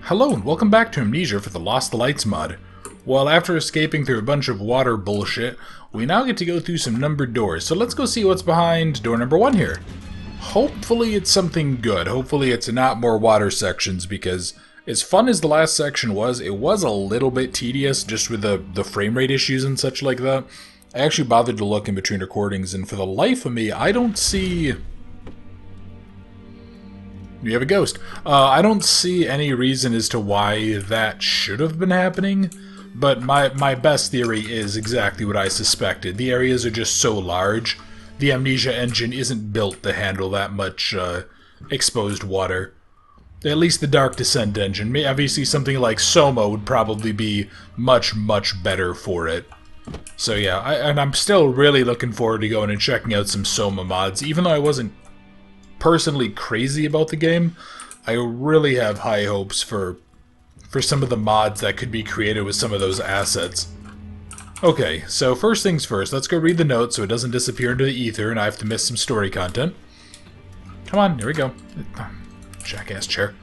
Hello and welcome back to Amnesia for the Lost the Lights mod. Well, after escaping through a bunch of water bullshit, we now get to go through some numbered doors, so let's go see what's behind door number 1 here. Hopefully it's something good. Hopefully it's not more water sections, because as fun as the last section was, it was a little bit tedious just with the frame rate issues and such like that. I actually bothered to look in between recordings, and for the life of me, I don't see... You have a ghost. I don't see any reason as to why that should have been happening, but my best theory is exactly what I suspected. The areas are just so large. The Amnesia engine isn't built to handle that much exposed water. At least the Dark Descent engine. Obviously something like Soma would probably be much, much better for it. So yeah, and I'm still really looking forward to going and checking out some Soma mods, even though I wasn't personally crazy about the game. I really have high hopes for some of the mods that could be created with some of those assets. Okay, so first things first, let's go read the note so it doesn't disappear into the ether and I have to miss some story content. Come on, here we go. Jackass chair.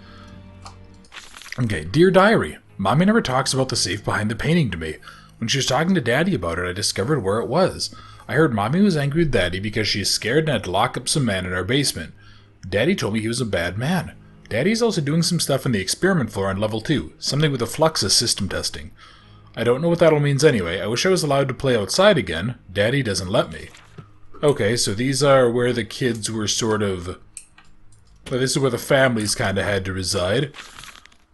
Okay, Dear Diary, Mommy never talks about the safe behind the painting to me. When she was talking to Daddy about it, I discovered where it was. I heard Mommy was angry with Daddy because she is scared and had to lock up some man in our basement. Daddy told me he was a bad man. Daddy's also doing some stuff on the experiment floor on level 2, something with the Fluxus system testing. I don't know what that all means anyway. I wish I was allowed to play outside again. Daddy doesn't let me. Okay, so these are where the kids were sort of... Well, this is where the families kind of had to reside.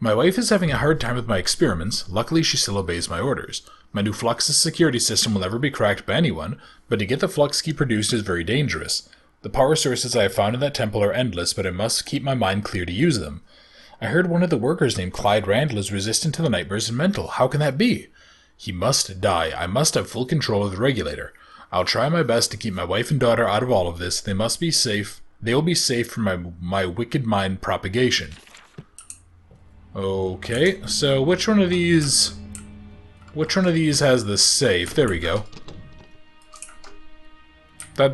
My wife is having a hard time with my experiments. Luckily, she still obeys my orders. My new Fluxus security system will never be cracked by anyone, but to get the Flux Key produced is very dangerous. The power sources I have found in that temple are endless, but I must keep my mind clear to use them. I heard one of the workers named Clyde Randall is resistant to the nightmares and mental. How can that be? He must die. I must have full control of the regulator. I'll try my best to keep my wife and daughter out of all of this. They must be safe. They will be safe from my wicked mind propagation. Okay, so which one of these has the safe? There we go. That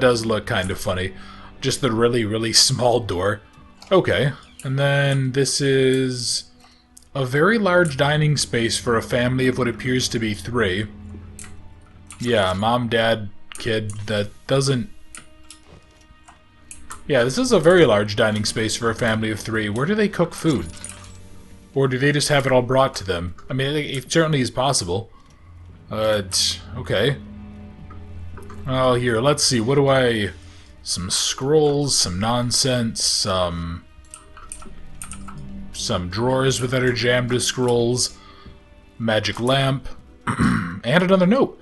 does look kind of funny. Just the really, really small door. Okay, and then this is a very large dining space for a family of what appears to be 3. Yeah, mom, dad, kid, that doesn't... Yeah, this is a very large dining space for a family of 3. Where do they cook food? Or do they just have it all brought to them? I mean, it certainly is possible. Okay. Oh, here, let's see, what do I... Some scrolls, some nonsense, some drawers that are jammed with scrolls, magic lamp, and another note.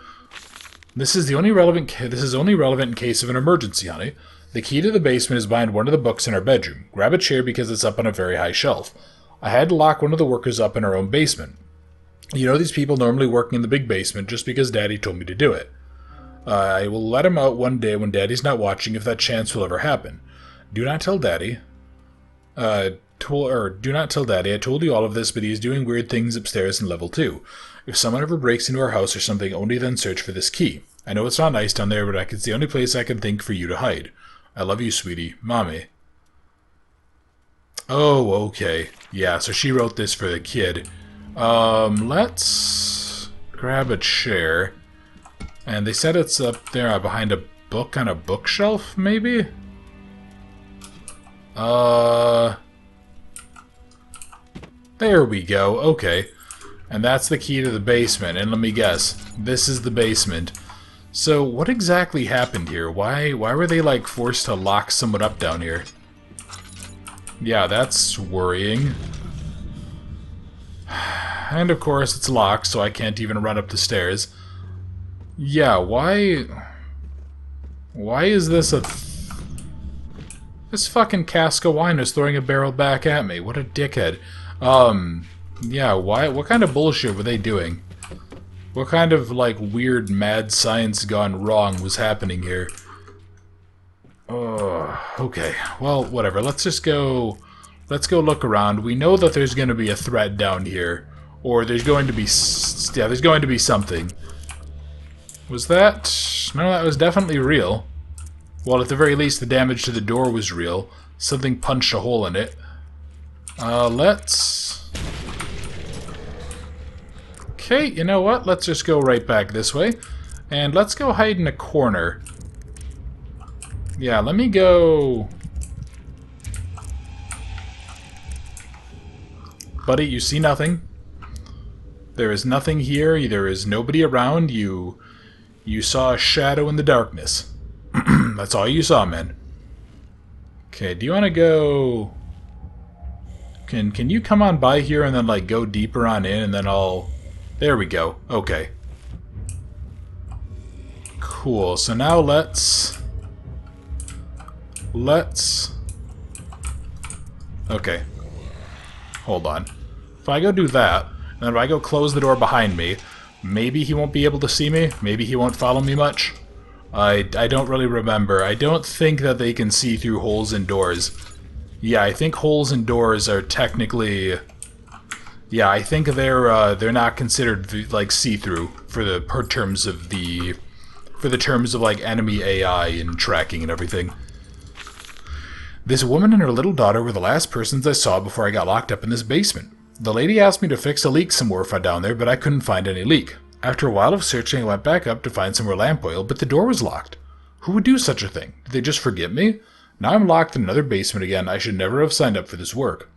This is only relevant in case of an emergency, honey. The key to the basement is behind one of the books in our bedroom. Grab a chair because it's up on a very high shelf. I had to lock one of the workers up in our own basement. You know these people normally working in the big basement just because Daddy told me to do it. I will let him out one day when Daddy's not watching if that chance will ever happen. Do not tell Daddy. Do not tell Daddy. I told you all of this, but he is doing weird things upstairs in level 2. If someone ever breaks into our house or something, only then search for this key. I know it's not nice down there, but it's the only place I can think for you to hide. I love you, sweetie. Mommy. Oh, okay. Yeah, so she wrote this for the kid. Let's grab a chair. And they said it's up there behind a book on a bookshelf, maybe? There we go, okay. And that's the key to the basement, and let me guess, this is the basement. So, what exactly happened here? Why were they, like, forced to lock someone up down here? Yeah, that's worrying. And of course, it's locked, so I can't even run up the stairs. Yeah, why is this a... This fucking cask of wine is throwing a barrel back at me. What a dickhead. Yeah, what kind of bullshit were they doing? What kind of, like, weird mad science gone wrong was happening here? Okay. Well, whatever. Let's go look around. We know that there's going to be a threat down here. Or there's going to be... Yeah, there's going to be something. Was that... No, that was definitely real. Well, at the very least, the damage to the door was real. Something punched a hole in it. Let's Okay, you know what? Let's just go right back this way. And let's go hide in a corner. Yeah, let me go... Buddy, you see nothing. There is nothing here. There is nobody around. You saw a shadow in the darkness. That's all you saw, man. Okay, do you want to go... Can you come on by here and then, like, go deeper on in and then I'll... There we go. Okay. Cool. So now let's... Okay. Hold on. If I go do that, and then if I go close the door behind me, maybe he won't be able to see me. Maybe he won't follow me much. I don't really remember. I don't think that they can see through holes in doors. Yeah, I think holes in doors are technically... Yeah, I think they're not considered like see-through for the terms of like enemy AI and tracking and everything. This woman and her little daughter were the last persons I saw before I got locked up in this basement. The lady asked me to fix a leak somewhere down there, but I couldn't find any leak. After a while of searching, I went back up to find some more lamp oil, but the door was locked. Who would do such a thing? Did they just forget me? Now I'm locked in another basement again. I should never have signed up for this work.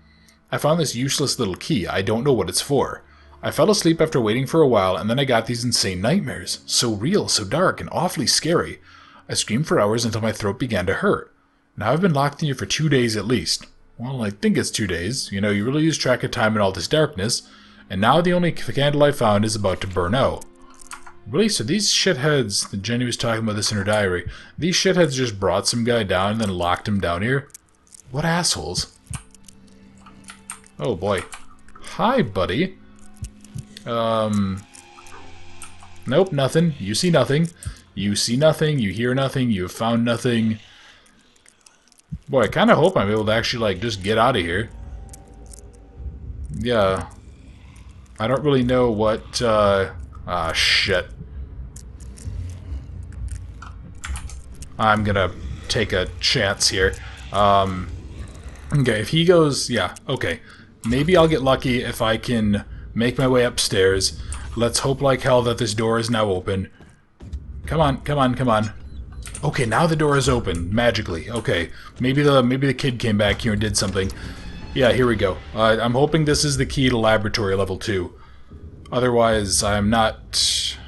I found this useless little key. I don't know what it's for. I fell asleep after waiting for a while, and then I got these insane nightmares. So real, so dark, and awfully scary. I screamed for hours until my throat began to hurt. Now I've been locked in here for 2 days at least. Well, I think it's 2 days. You know, you really lose track of time in all this darkness. And now the only candle I found is about to burn out. Really? So these shitheads, Jenny was talking about this in her diary, these shitheads just brought some guy down and then locked him down here? What assholes? Oh boy. Hi, buddy. Nope, nothing. You see nothing. You see nothing, you hear nothing, you have found nothing. Boy, I kind of hope I'm able to actually, like, just get out of here. Yeah. I don't really know what, ah, shit. I'm gonna take a chance here. Okay, if he goes... Yeah, okay. Maybe I'll get lucky if I can make my way upstairs. Let's hope like hell that this door is now open. Come on, come on, come on. Okay, now the door is open, magically. Okay, maybe the kid came back here and did something. Yeah, here we go. I'm hoping this is the key to laboratory level 2. Otherwise, I'm not...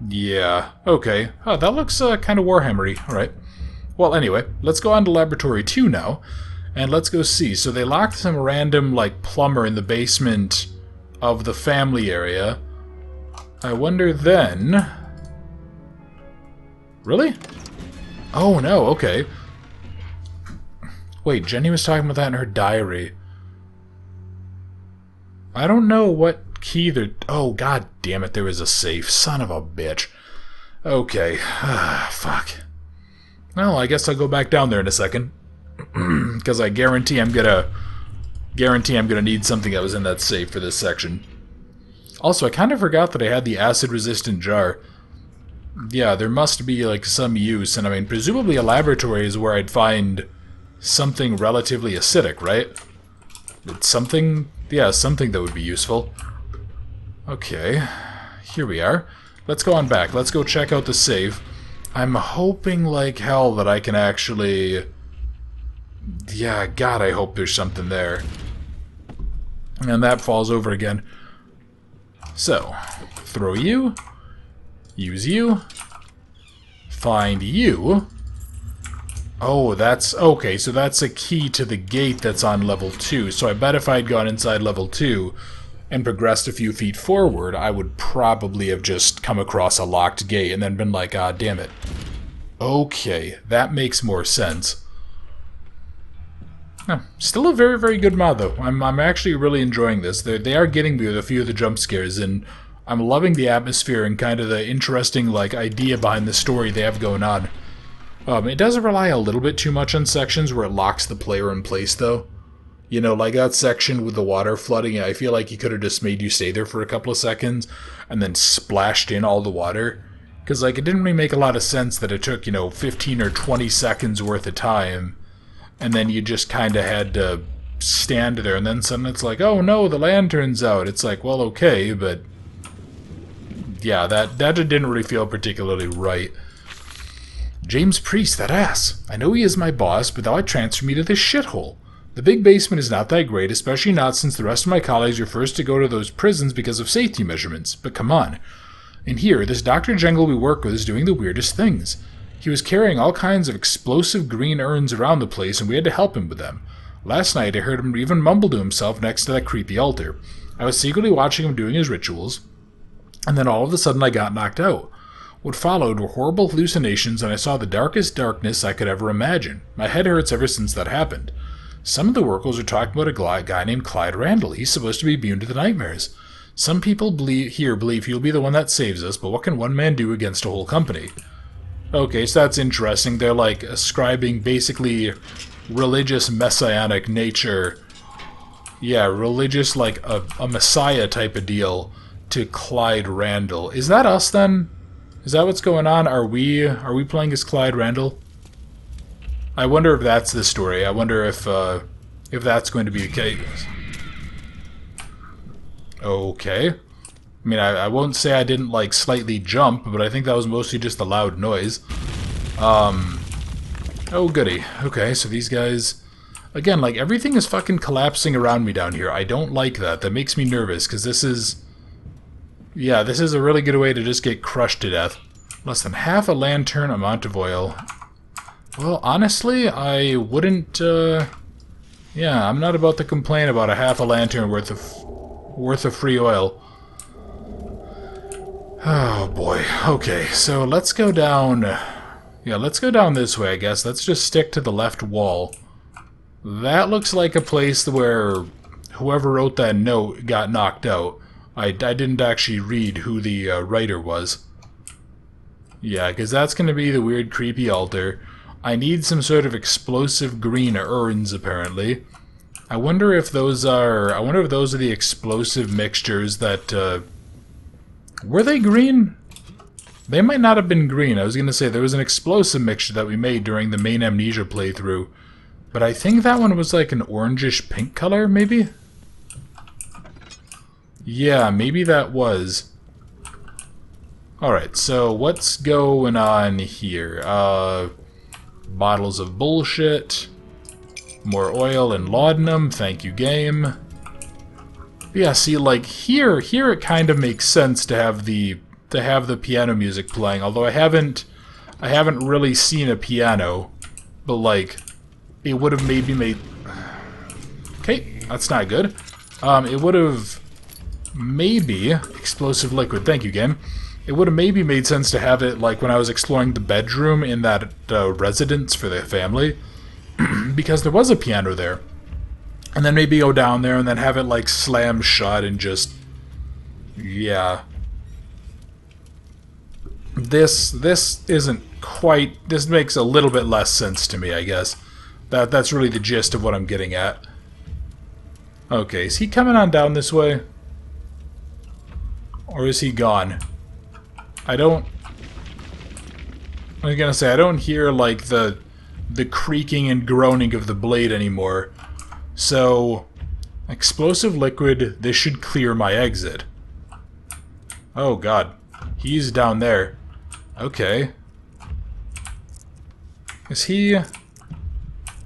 Yeah, okay. Oh, that looks kind of Warhammer-y. Alright. Well, anyway, let's go on to laboratory 2 now, and let's go see. So they locked some random, like, plumber in the basement of the family area. I wonder then... Really? Oh, no, okay. Wait, Jenny was talking about that in her diary. I don't know what key they're... Oh, god damn it, there was a safe. Son of a bitch. Okay. Fuck. Well, I guess I'll go back down there in a second. Because I guarantee I'm gonna need something that was in that safe for this section. Also, I kind of forgot that I had the acid-resistant jar. Yeah, there must be, like, some use, and I mean, presumably a laboratory is where I'd find something relatively acidic, right? It's something... Yeah, something that would be useful. Okay, here we are. Let's go on back. Let's go check out the safe. I'm hoping like hell that I can actually... Yeah, God, I hope there's something there. And that falls over again. So, throw you. Use you. Find you. Oh, that's... Okay, so that's a key to the gate that's on level 2. So I bet if I'd gone inside level 2 and progressed a few feet forward, I would probably have just come across a locked gate and then been like, ah, damn it. Okay, that makes more sense. Still a very, very good mod, though. I'm actually really enjoying this. They are getting me with a few of the jump scares, and I'm loving the atmosphere and kind of the interesting, like, idea behind the story they have going on. It does rely a little bit too much on sections where it locks the player in place, though. You know, like that section with the water flooding, I feel like he could have just made you stay there for a couple of seconds and then splashed in all the water. Because, like, it didn't really make a lot of sense that it took, you know, 15 or 20 seconds worth of time, and then you just kind of had to stand there, and then suddenly it's like, oh no, the lantern's out. It's like, well, okay, but yeah, that didn't really feel particularly right. James Priest, that ass. I know he is my boss, but thou transfer me to this shithole. The big basement is not that great, especially not since the rest of my colleagues are forced to go to those prisons because of safety measurements. But come on. And here, this Dr. Jungle we work with is doing the weirdest things. He was carrying all kinds of explosive green urns around the place, and we had to help him with them. Last night, I heard him even mumble to himself next to that creepy altar. I was secretly watching him doing his rituals, and then all of a sudden I got knocked out. What followed were horrible hallucinations, and I saw the darkest darkness I could ever imagine. My head hurts ever since that happened. Some of the workers are talking about a guy named Clyde Randall. He's supposed to be immune to the nightmares. Some people believe he'll be the one that saves us, but what can one man do against a whole company? Okay, so that's interesting. They're like ascribing basically religious messianic nature. Yeah, religious, like a messiah type of deal to Clyde Randall. Is that us then? Is that what's going on? Are we playing as Clyde Randall? I wonder if that's the story. I wonder if that's going to be the case. Okay. I mean, I won't say I didn't, like, slightly jump, but I think that was mostly just a loud noise. Oh, goody. Okay, so these guys... Again, like, everything is fucking collapsing around me down here. I don't like that. That makes me nervous, because this is... Yeah, this is a really good way to just get crushed to death. Less than half a lantern amount of oil. Well, honestly, I wouldn't, yeah, I'm not about to complain about a half a lantern worth of free oil. Oh, boy. Okay, so let's go down... Yeah, let's go down this way, I guess. Let's just stick to the left wall. That looks like a place where whoever wrote that note got knocked out. I didn't actually read who the writer was. Yeah, because that's going to be the weird, creepy altar. I need some sort of explosive green urns, apparently. I wonder if those are the explosive mixtures that, were they green? They might not have been green. I was going to say there was an explosive mixture that we made during the main Amnesia playthrough. But I think that one was like an orangish pink color, maybe? Yeah, maybe that was. Alright, so what's going on here? Bottles of bullshit. More oil and laudanum. Thank you, game. Yeah, see, like, here it kind of makes sense to have the piano music playing, although I haven't really seen a piano, but, like, it would have maybe made... Okay, that's not good. It would have maybe... Explosive liquid. Thank you, game. It would have maybe made sense to have it, like, when I was exploring the bedroom in that residence for the family, because there was a piano there. And then maybe go down there and then have it, like, slam shut and just... Yeah. This isn't quite... This makes a little bit less sense to me, I guess. That's really the gist of what I'm getting at. Okay, is he coming on down this way? Or is he gone? I was gonna say, I don't hear, like, the creaking and groaning of the blade anymore. So, explosive liquid, this should clear my exit. Oh god. He's down there. Okay. Is he...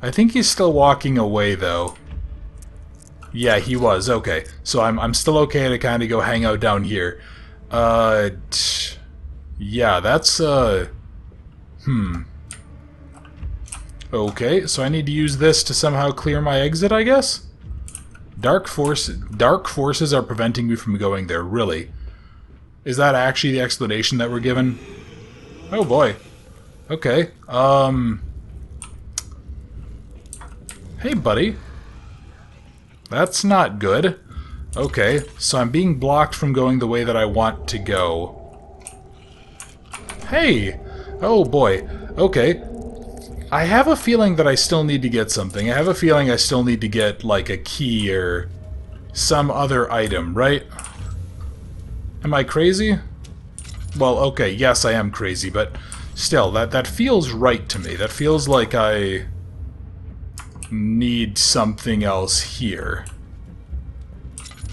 I think he's still walking away, though. Yeah, he was. Okay. So I'm still okay to kind of go hang out down here. Yeah, that's, Okay, so I need to use this to somehow clear my exit, I guess? Dark forces are preventing me from going there, really. Is that actually the explanation that we're given? Oh boy. Okay, hey buddy. That's not good. Okay, so I'm being blocked from going the way that I want to go. Hey! Oh boy. Okay. I have a feeling that I still need to get something. I have a feeling I still need to get, like, a key or some other item, right? Am I crazy? Well, okay, yes, I am crazy, but still, that feels right to me. That feels like I need something else here.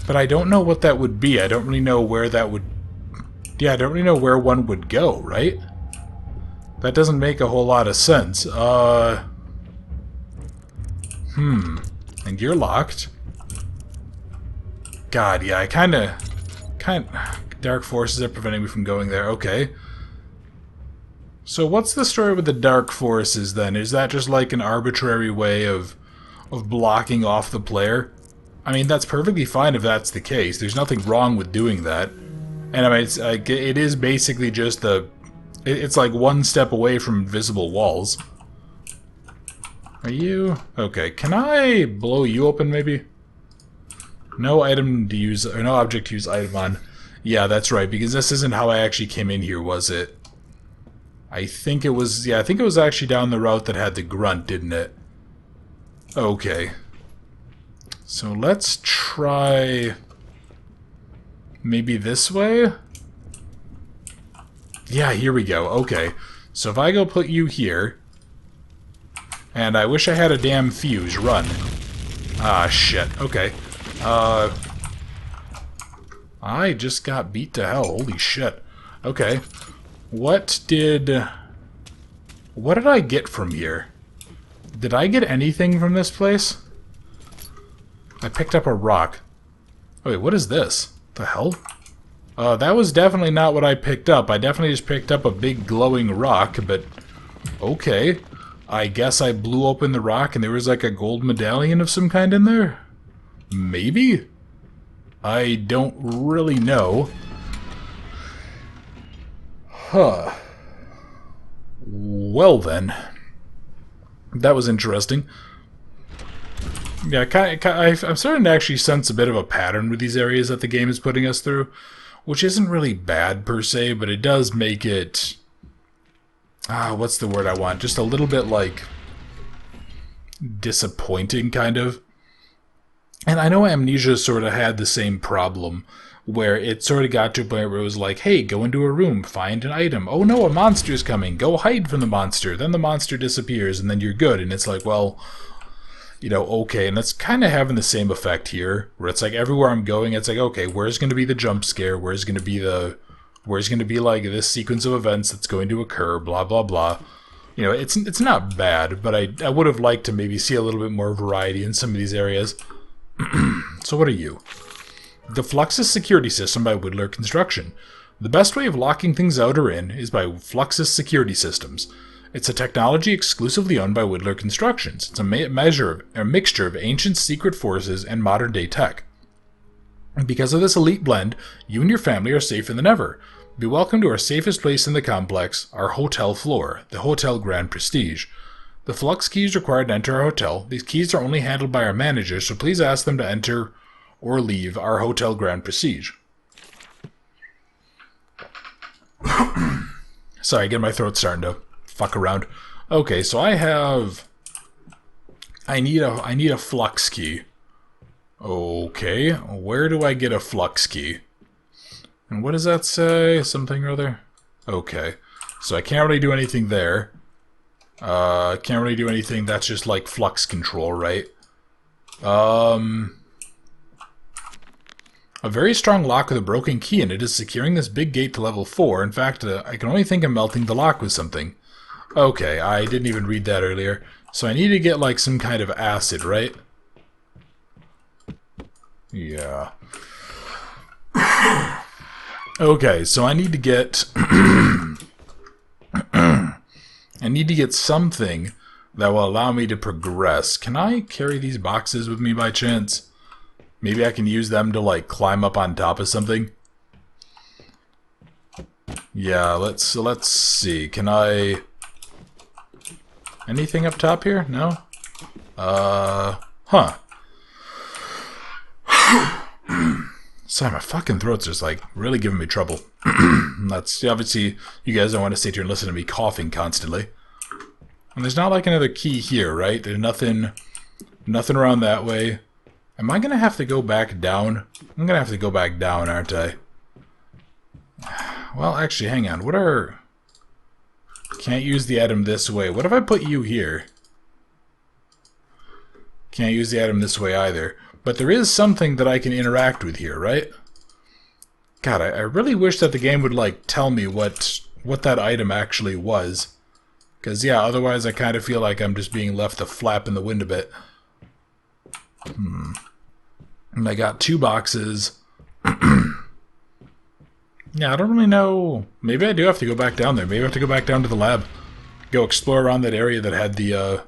But I don't know what that would be. I don't really know where that would... Yeah, I don't really know where one would go, right? That doesn't make a whole lot of sense. And you're locked. God, yeah, I kinda... Dark forces are preventing me from going there. Okay. So what's the story with the dark forces, then? Is that just like an arbitrary way of blocking off the player? I mean, that's perfectly fine if that's the case. There's nothing wrong with doing that. And I mean, it's like, it is basically just a... It's like one step away from invisible walls. Are you... Okay, can I blow you open, maybe? No item to use... Or no object to use item on. Yeah, that's right, because this isn't how I actually came in here, was it? I think it was... Yeah, I think it was actually down the route that had the grunt, didn't it? Okay. So let's try... Maybe this way? Yeah, here we go. Okay. So if I go put you here... And I wish I had a damn fuse. Run. Ah, shit. Okay. I just got beat to hell. Holy shit. Okay. What did I get from here? Did I get anything from this place? I picked up a rock. Oh, wait, what is this? The hell? That was definitely not what I picked up. I definitely just picked up a big glowing rock, but... Okay. I guess I blew open the rock and there was like a gold medallion of some kind in there? Maybe? I don't really know. Huh. Well then. That was interesting. Yeah, I'm starting to actually sense a bit of a pattern with these areas that the game is putting us through, which isn't really bad per se, but it does make it... what's the word I want? Just a little bit, like, disappointing, kind of. And I know Amnesia sort of had the same problem, where it sort of got to a point where it was like, hey, go into a room, find an item. Oh no, a monster's coming. Go hide from the monster. Then the monster disappears, and then you're good. And it's like, well, you know, okay. And it's kind of having the same effect here, where it's like everywhere I'm going, it's like, okay, where's going to be the jump scare? Where's going to be like this sequence of events that's going to occur, blah, blah, blah. You know, it's not bad, but I would have liked to maybe see a little bit more variety in some of these areas. So what are you? The Fluxus security system by Whittler Construction. The best way of locking things out or in is by Fluxus security systems. It's a technology exclusively owned by Whittler Constructions. It's a mixture of ancient secret forces and modern day tech. And because of this elite blend, you and your family are safer than ever. Be welcome to our safest place in the complex, our hotel floor, the Hotel Grand Prestige. The Flux Key is required to enter our hotel. These keys are only handled by our manager, so please ask them to enter or leave our Hotel Grand Prestige. Sorry, again, my throat's starting to fuck around. Okay, so I need a Flux Key. Okay, where do I get a Flux Key? And what does that say? Something or other? Okay, so I can't really do anything there. Can't really do anything. That's just like flux control, right? A very strong lock with a broken key in it is securing this big gate to level 4. In fact, I can only think of melting the lock with something. Okay, I didn't even read that earlier. So I need to get like some kind of acid, right? Yeah. Okay, so I need to get... I need to get something that will allow me to progress. Can I carry these boxes with me by chance? Maybe I can use them to, like, climb up on top of something? Yeah, let's see. Can I... Anything up top here? No? Huh. Sorry, my fucking throat's just, like, really giving me trouble. That's, obviously, you guys don't want to sit here and listen to me coughing constantly. And there's not, like, another key here, right? There's nothing around that way. Am I gonna have to go back down? I'm gonna have to go back down, aren't I? Well, actually, hang on. What are... Can't use the item this way. What if I put you here? Can't use the item this way either. But there is something that I can interact with here, right? God, I really wish that the game would, like, tell me what that item actually was. Because, yeah, otherwise I kind of feel like I'm just being left to flap in the wind a bit. And I got 2 boxes. Yeah, I don't really know. Maybe I do have to go back down there. Maybe I have to go back down to the lab. Go explore around that area that had the,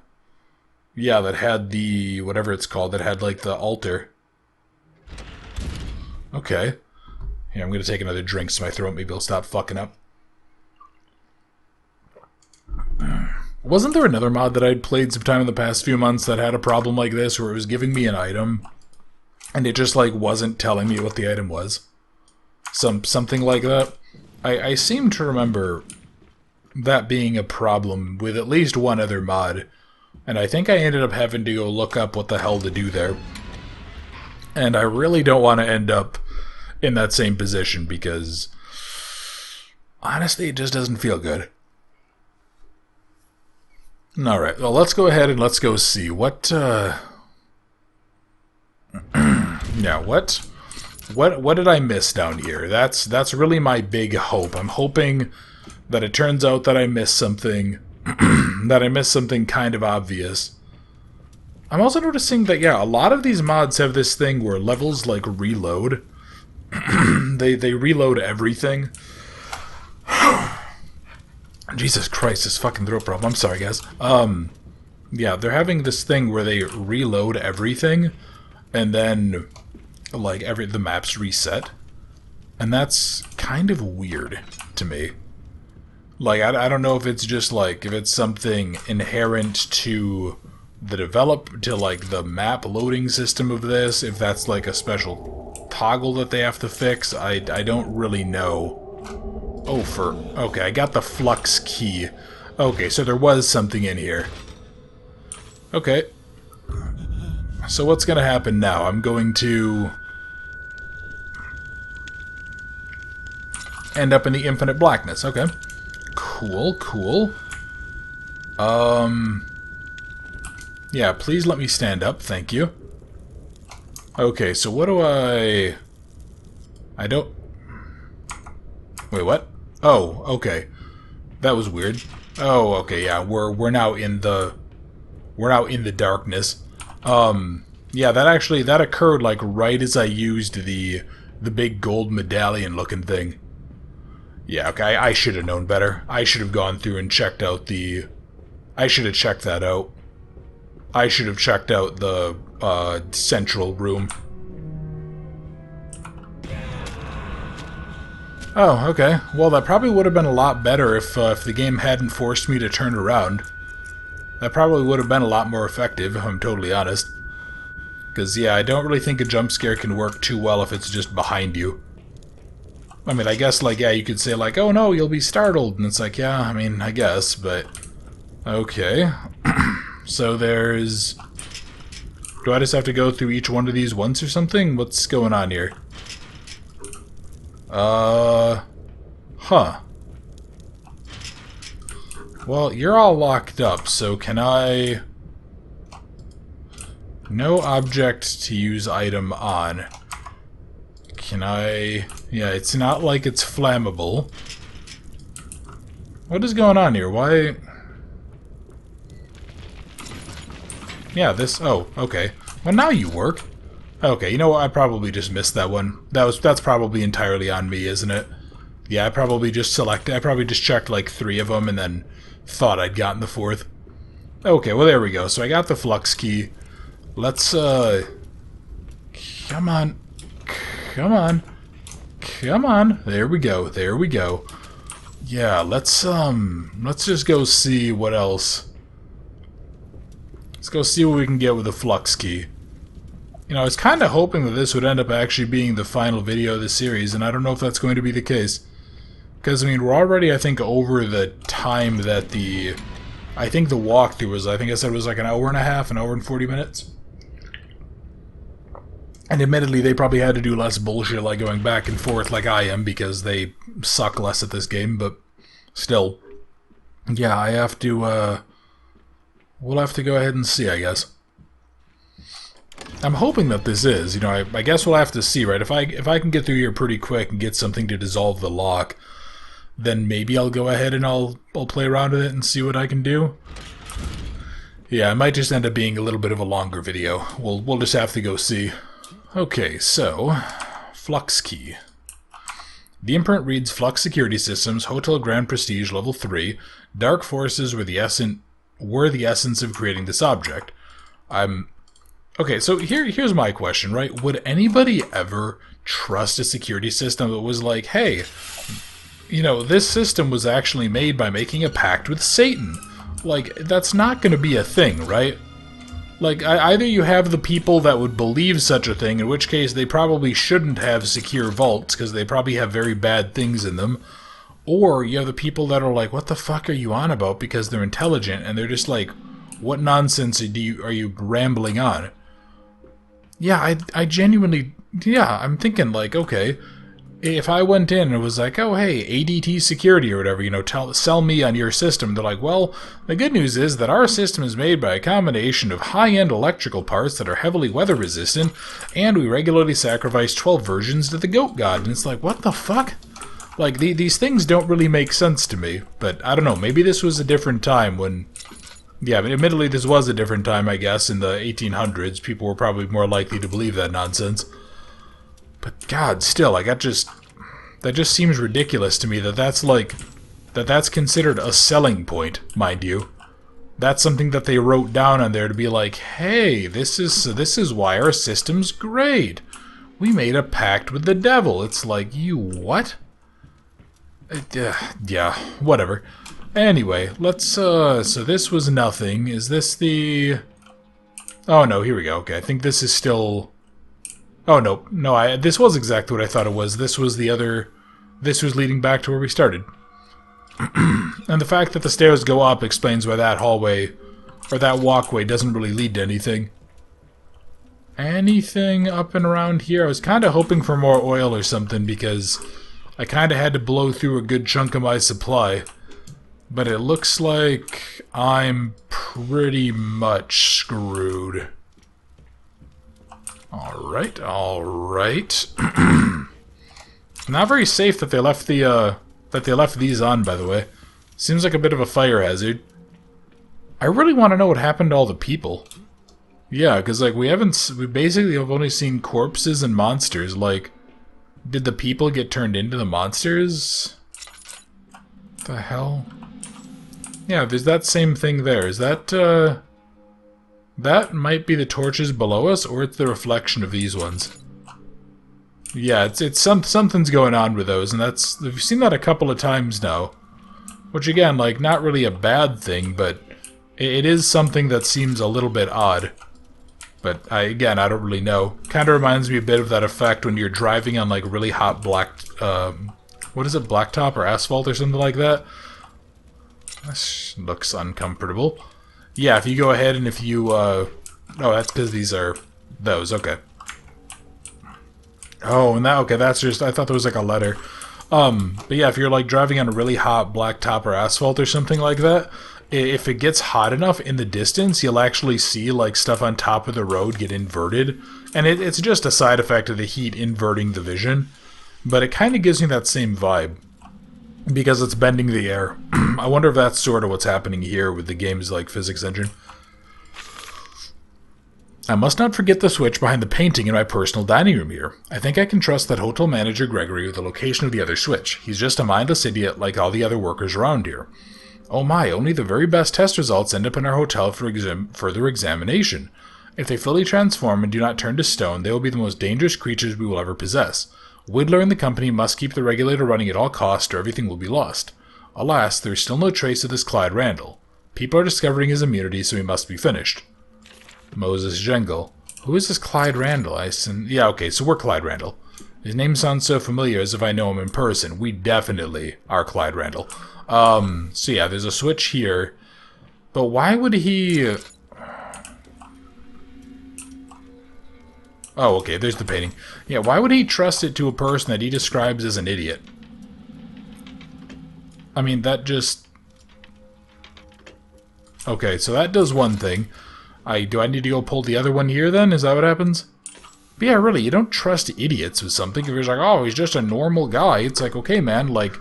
yeah, that had the, whatever it's called, that had, like, the altar. Okay. Here, I'm gonna take another drink so my throat maybe will stop fucking up. Wasn't there another mod that I'd played sometime in the past few months that had a problem like this, where it was giving me an item, and it just, like, wasn't telling me what the item was? Something like that? I seem to remember that being a problem with at least one other mod, and I think I ended up having to go look up what the hell to do there. And I really don't want to end up in that same position, because honestly, it just doesn't feel good. Alright, well, let's go ahead and let's go see what, yeah, what did I miss down here? That's really my big hope. I'm hoping that it turns out that I missed something, that I missed something kind of obvious. I'm also noticing that, yeah, a lot of these mods have this thing where levels, like, reload. They reload everything. Jesus Christ, this fucking throat problem. I'm sorry, guys. Yeah, they're having this thing where they reload everything, and then, like, the maps reset. And that's kind of weird to me. Like, I don't know if it's just, like, if it's something inherent to to, like, the map loading system of this, if that's, like, a special toggle that they have to fix. I don't really know. Oh, okay, I got the Flux Key. Okay, so there was something in here. Okay. So what's gonna happen now? I'm going to end up in the infinite blackness. Okay. Cool, cool. Yeah, please let me stand up, thank you. Okay, so what do I don't... Wait, what? Oh, okay. That was weird. Oh, okay, yeah, we're now in the darkness. Yeah, that occurred like right as I used the big gold medallion looking thing. Yeah, okay, I should have known better. I should have gone through and checked out I should have checked that out. I should have checked out the central room. Oh, okay. Well, that probably would have been a lot better if the game hadn't forced me to turn around. That probably would have been a lot more effective, if I'm totally honest. Because, yeah, I don't really think a jump scare can work too well if it's just behind you. I mean, I guess, like, yeah, you could say, like, oh no, you'll be startled. And it's like, yeah, I mean, I guess, but... Okay. So there's... Do I just have to go through each one of these once or something? What's going on here? Huh. Well, you're all locked up, so can I... No object to use item on. Can I... Yeah, it's not like it's flammable. What is going on here? Why... Yeah, this... Oh, okay. Well, now you work. Okay, you know what? I probably just missed that one. That's probably entirely on me, isn't it? Yeah, I probably just checked like 3 of them and then thought I'd gotten the 4th. Okay, well there we go. So I got the Flux Key. Let's, come on. Come on. Come on. There we go. There we go. Yeah, let's just go see what else. Let's go see what we can get with the Flux Key. You know, I was kind of hoping that this would end up actually being the final video of the series, and I don't know if that's going to be the case. Because, I mean, we're already, I think, over the time that I think the walkthrough was, I think I said it was like an hour and a half, an hour and 40 minutes. And admittedly, they probably had to do less bullshit like going back and forth like I am, because they suck less at this game, but still. Yeah, I have to, we'll have to go ahead and see, I guess. I'm hoping that this is. You know, I guess we'll have to see, right? If I can get through here pretty quick and get something to dissolve the lock, then maybe I'll go ahead and I'll play around with it and see what I can do. Yeah, it might just end up being a little bit of a longer video. We'll just have to go see. Okay, so Flux Key. The imprint reads Flux Security Systems, Hotel Grand Prestige Level 3. Dark forces were the essence of creating this object. Okay, so here's my question, right? Would anybody ever trust a security system that was like, hey, you know, this system was actually made by making a pact with Satan? Like, that's not going to be a thing, right? Like, either you have the people that would believe such a thing, in which case they probably shouldn't have secure vaults, because they probably have very bad things in them, or you have the people that are like, what the fuck are you on about, because they're intelligent, and they're just like, what nonsense are you rambling on? Yeah, I genuinely, yeah, I'm thinking like, okay, if I went in and it was like, oh hey, ADT security or whatever, you know, sell me on your system, they're like, well, the good news is that our system is made by a combination of high-end electrical parts that are heavily weather resistant, and we regularly sacrifice 12 versions to the goat god. And it's like, what the fuck? Like, these things don't really make sense to me, but I don't know, maybe this was a different time when... Yeah, but admittedly this was a different time, I guess, in the 1800s. People were probably more likely to believe that nonsense. But God, still, like, that just seems ridiculous to me that that's considered a selling point, mind you. That's something that they wrote down on there to be like, hey, this is why our system's great. We made a pact with the devil. It's like, you what? Yeah, whatever. Anyway, let's, so this was nothing. Is this the... Oh, no, here we go. Okay, I think this is still... Oh, no, this was exactly what I thought it was. This was the other... This was leading back to where we started. And the fact that the stairs go up explains why that hallway, or that walkway, doesn't really lead to anything. Anything up and around here? I was kind of hoping for more oil or something, because I kind of had to blow through a good chunk of my supply. But it looks like I'm pretty much screwed. Alright. Not very safe that they left these on, by the way. Seems like a bit of a fire hazard. I really want to know what happened to all the people. Yeah, because like we basically have only seen corpses and monsters. Like, did the people get turned into the monsters? What the hell? Yeah, there's that same thing there. Is that, that might be the torches below us, or it's the reflection of these ones. Yeah, something's going on with those, and we've seen that a couple of times now. Which, again, like, not really a bad thing, but it is something that seems a little bit odd. But, again, I don't really know. Kind of reminds me a bit of that effect when you're driving on, like, really hot what is it, blacktop or asphalt or something like that? This looks uncomfortable. Yeah, if you go ahead and if you, oh, that's because these are those, okay. Oh, and okay, that's just, I thought there was like a letter. But yeah, if you're like driving on a really hot blacktop or asphalt or something like that, if it gets hot enough in the distance, you'll actually see like stuff on top of the road get inverted. And it's just a side effect of the heat inverting the vision. But it kind of gives me that same vibe. Because it's bending the air. I wonder if that's sort of what's happening here with the game's like physics engine. I must not forget the switch behind the painting in my personal dining room here. I think I can trust that hotel manager Gregory with the location of the other switch. He's just a mindless idiot like all the other workers around here. Oh my, only the very best test results end up in our hotel for further examination. If they fully transform and do not turn to stone, they will be the most dangerous creatures we will ever possess. Whittler and the company must keep the regulator running at all costs or everything will be lost. Alas, there is still no trace of this Clyde Randall. People are discovering his immunity, so he must be finished. Moses Jengel. Who is this Clyde Randall? Yeah, okay, so we're Clyde Randall. His name sounds so familiar as if I know him in person. We definitely are Clyde Randall. So yeah, there's a switch here. But why would he... Oh, okay, there's the painting. Yeah, why would he trust it to a person that he describes as an idiot? I mean, that just... Okay, so that does one thing. Do I need to go pull the other one here then? Is that what happens? But yeah, really, you don't trust idiots with something. If you're like, oh, he's just a normal guy, it's like, okay, man, like,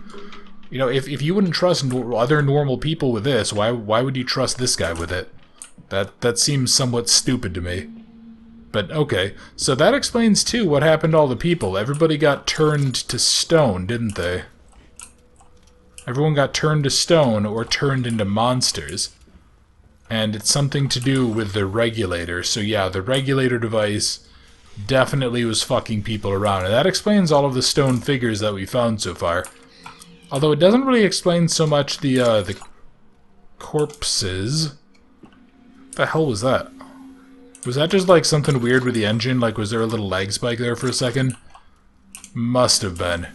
you know, if you wouldn't trust other normal people with this, why would you trust this guy with it? That seems somewhat stupid to me. But okay, so that explains too what happened to all the people. Everybody got turned to stone, didn't they? Everyone got turned to stone or turned into monsters. And it's something to do with the regulator. So yeah, the regulator device definitely was fucking people around. And that explains all of the stone figures that we found so far. Although it doesn't really explain so much the corpses. What the hell was that? Was that just like something weird with the engine? Like, was there a little lag spike there for a second? Must have been.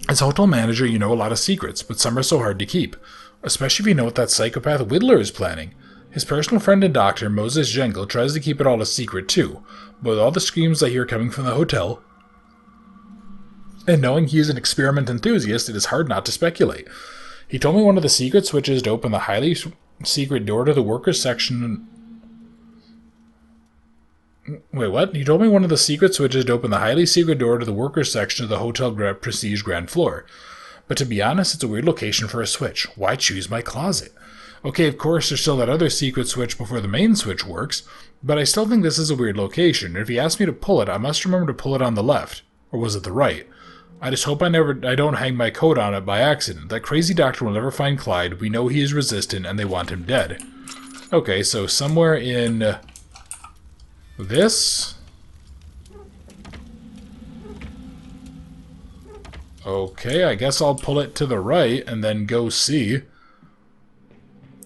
As a hotel manager, you know a lot of secrets, but some are so hard to keep. Especially if you know what that psychopath Whittler is planning. His personal friend and doctor, Moses Jengle, tries to keep it all a secret too. But with all the screams I hear coming from the hotel, and knowing he is an experiment enthusiast, it is hard not to speculate. He told me one of the secret switches to open the highly secret door to the workers' section... Wait, what? He told me one of the secret switches to open the highly secret door to the workers' section of the Hotel Prestige Grand Floor. But to be honest, it's a weird location for a switch. Why choose my closet? Okay, of course, there's still that other secret switch before the main switch works, but I still think this is a weird location, and if he asked me to pull it, I must remember to pull it on the left. Or was it the right? I just hope I don't hang my coat on it by accident. That crazy doctor will never find Clyde. We know he is resistant, and they want him dead. Okay, so somewhere in... this? Okay, I guess I'll pull it to the right and then go see.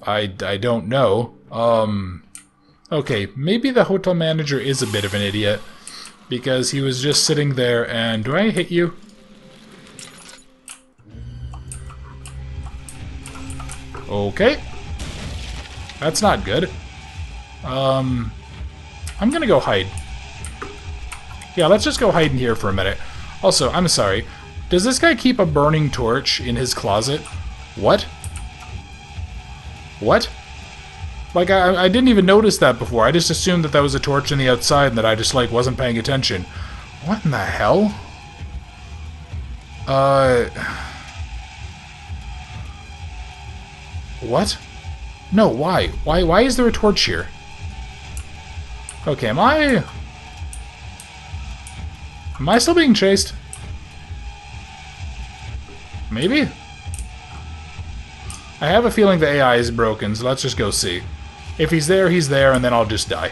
I don't know. Okay, maybe the hotel manager is a bit of an idiot. Because he was just sitting there and... Do I hit you? Okay. That's not good. I'm gonna go hide. Yeah, let's just go hide in here for a minute. Also, I'm sorry. Does this guy keep a burning torch in his closet? What? What? Like, I didn't even notice that before. I just assumed that that was a torch on the outside and that I just, like, wasn't paying attention. What in the hell? What? No, why? Why is there a torch here? Okay, am I still being chased? Maybe? I have a feeling the AI is broken, so let's just go see. If he's there, and then I'll just die.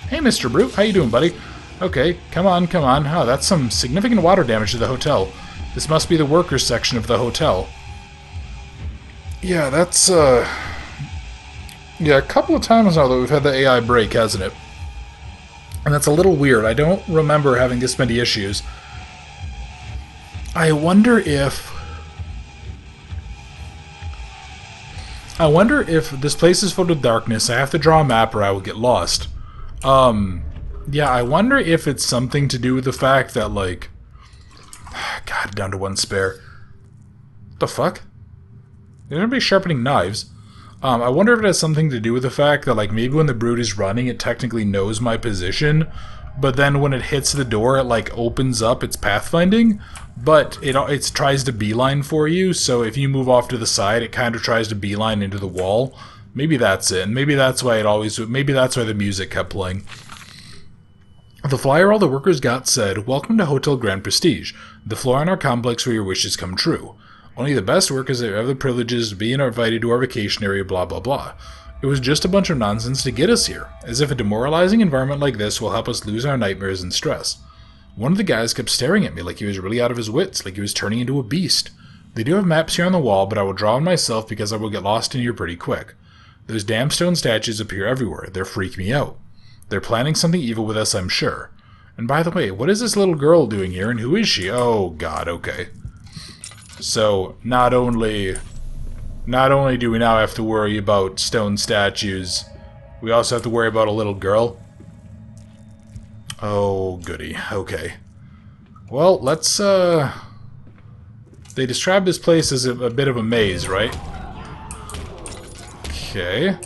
Hey, Mr. Brute, how you doing, buddy? Okay, come on, come on. Oh, that's some significant water damage to the hotel. This must be the workers' section of the hotel. Yeah, that's, yeah, a couple of times now that we've had the AI break, hasn't it? And that's a little weird. I don't remember having this many issues. I wonder if this place is filled with darkness, I have to draw a map or I will get lost. Yeah, I wonder if it's something to do with the fact that, like... God, down to one spare. What the fuck? There's nobody sharpening knives. I wonder if it has something to do with the fact that, like, maybe when the brute is running, it technically knows my position, but then when it hits the door, it, like, opens up its pathfinding, but it tries to beeline for you, so if you move off to the side, it kind of tries to beeline into the wall. Maybe that's it, and maybe that's why maybe that's why the music kept playing. The flyer all the workers got said, "Welcome to Hotel Grand Prestige, the floor in our complex where your wishes come true. Only the best workers that have the privileges to be invited to our vacation area, blah blah blah." It was just a bunch of nonsense to get us here, as if a demoralizing environment like this will help us lose our nightmares and stress. One of the guys kept staring at me like he was really out of his wits, like he was turning into a beast. They do have maps here on the wall, but I will draw them myself because I will get lost in here pretty quick. Those damn stone statues appear everywhere. They're freaking me out. They're planning something evil with us, I'm sure. And by the way, what is this little girl doing here, and who is she? Oh god, okay. So, not only do we now have to worry about stone statues, we also have to worry about a little girl. Oh, goody. Okay. Well, let's, They describe this place as a bit of a maze, right? Okay.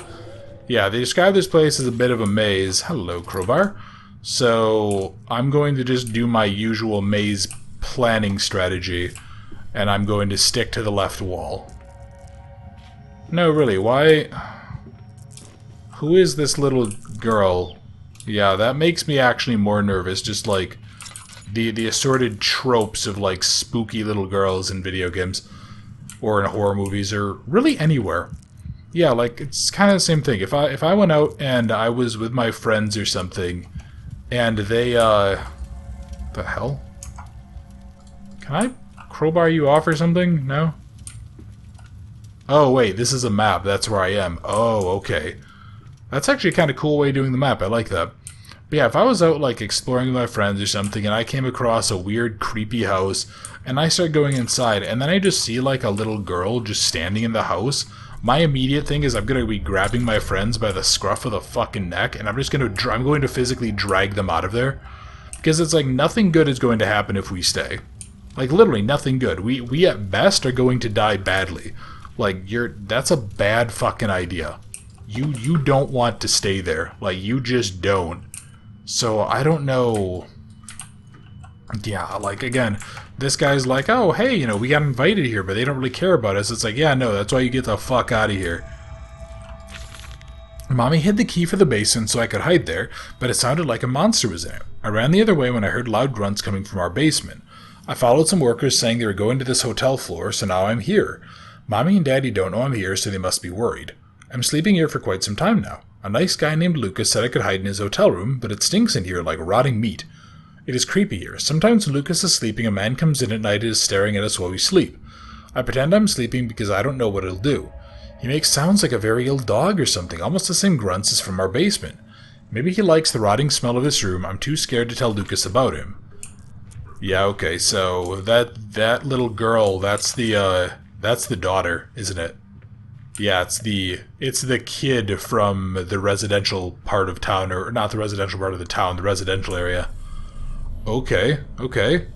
Yeah, they describe this place as a bit of a maze. Hello, crowbar. So, I'm going to just do my usual maze planning strategy, and I'm going to stick to the left wall. No, really, why... Who is this little girl? Yeah, that makes me actually more nervous, just like the assorted tropes of like spooky little girls in video games or in horror movies or really anywhere. Yeah, like it's kind of the same thing. If I went out and I was with my friends or something and they the hell? Can I crowbar you off or something? No? Oh wait, this is a map. That's where I am. Oh, okay. That's actually a kind of cool way of doing the map. I like that. But yeah, if I was out like exploring with my friends or something and I came across a weird, creepy house and I start going inside and then I just see like a little girl just standing in the house, my immediate thing is I'm going to be grabbing my friends by the scruff of the fucking neck and I'm going to physically drag them out of there. Because it's like nothing good is going to happen if we stay. Like literally nothing good. We at best are going to die badly. Like that's a bad fucking idea. You don't want to stay there. Like, you just don't. So, I don't know... Yeah, like, again, this guy's like, oh, hey, you know, we got invited here, but they don't really care about us. It's like, yeah, no, that's why you get the fuck out of here. Mommy hid the key for the basin so I could hide there, but it sounded like a monster was in it. I ran the other way when I heard loud grunts coming from our basement. I followed some workers saying they were going to this hotel floor, so now I'm here. Mommy and Daddy don't know I'm here, so they must be worried. I'm sleeping here for quite some time now. A nice guy named Lucas said I could hide in his hotel room, but it stinks in here like rotting meat. It is creepy here. Sometimes when Lucas is sleeping, a man comes in at night and is staring at us while we sleep. I pretend I'm sleeping because I don't know what he'll do. He makes sounds like a very ill dog or something, almost the same grunts as from our basement. Maybe he likes the rotting smell of this room. I'm too scared to tell Lucas about him. Yeah, okay, so that little girl, that's the daughter, isn't it? Yeah, it's the kid from the residential part of town, or not the residential part of the town, the residential area. Okay, okay.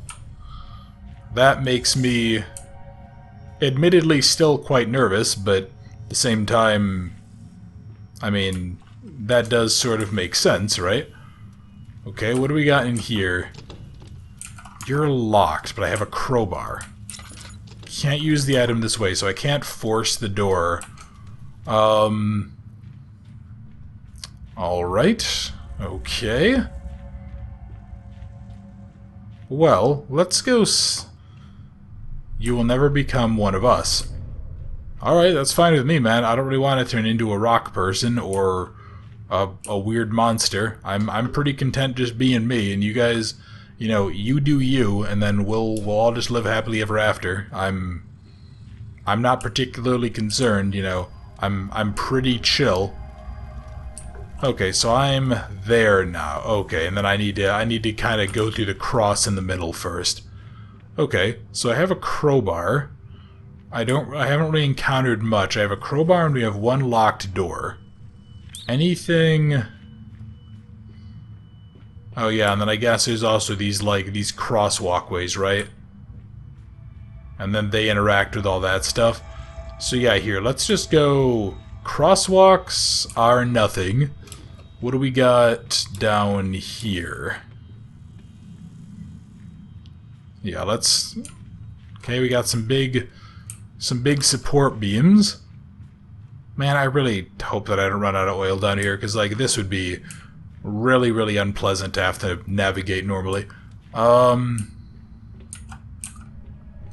That makes me admittedly still quite nervous, but at the same time, I mean, that does sort of make sense, right? Okay, what do we got in here? You're locked, but I have a crowbar. Can't use the item this way, so I can't force the door. Alright. Okay. Well, let's go You will never become one of us. Alright, that's fine with me, man. I don't really want to turn into a rock person or a weird monster. I'm pretty content just being me, and you guys, you know, you do you, and then we'll all just live happily ever after. I'm not particularly concerned, you know. I'm pretty chill. Okay, so I'm there now. Okay, and then I need to kind of go through the cross in the middle first. Okay, so I have a crowbar. I haven't really encountered much. I have a crowbar and we have one locked door. Anything? Oh yeah, and then I guess there's also these cross walkways, right? And then they interact with all that stuff. So yeah, here, let's just go... Crosswalks are nothing. What do we got down here? Yeah, let's... Okay, we got some big support beams. Man, I really hope that I don't run out of oil down here, because, like, this would be really, really unpleasant to have to navigate normally. Well,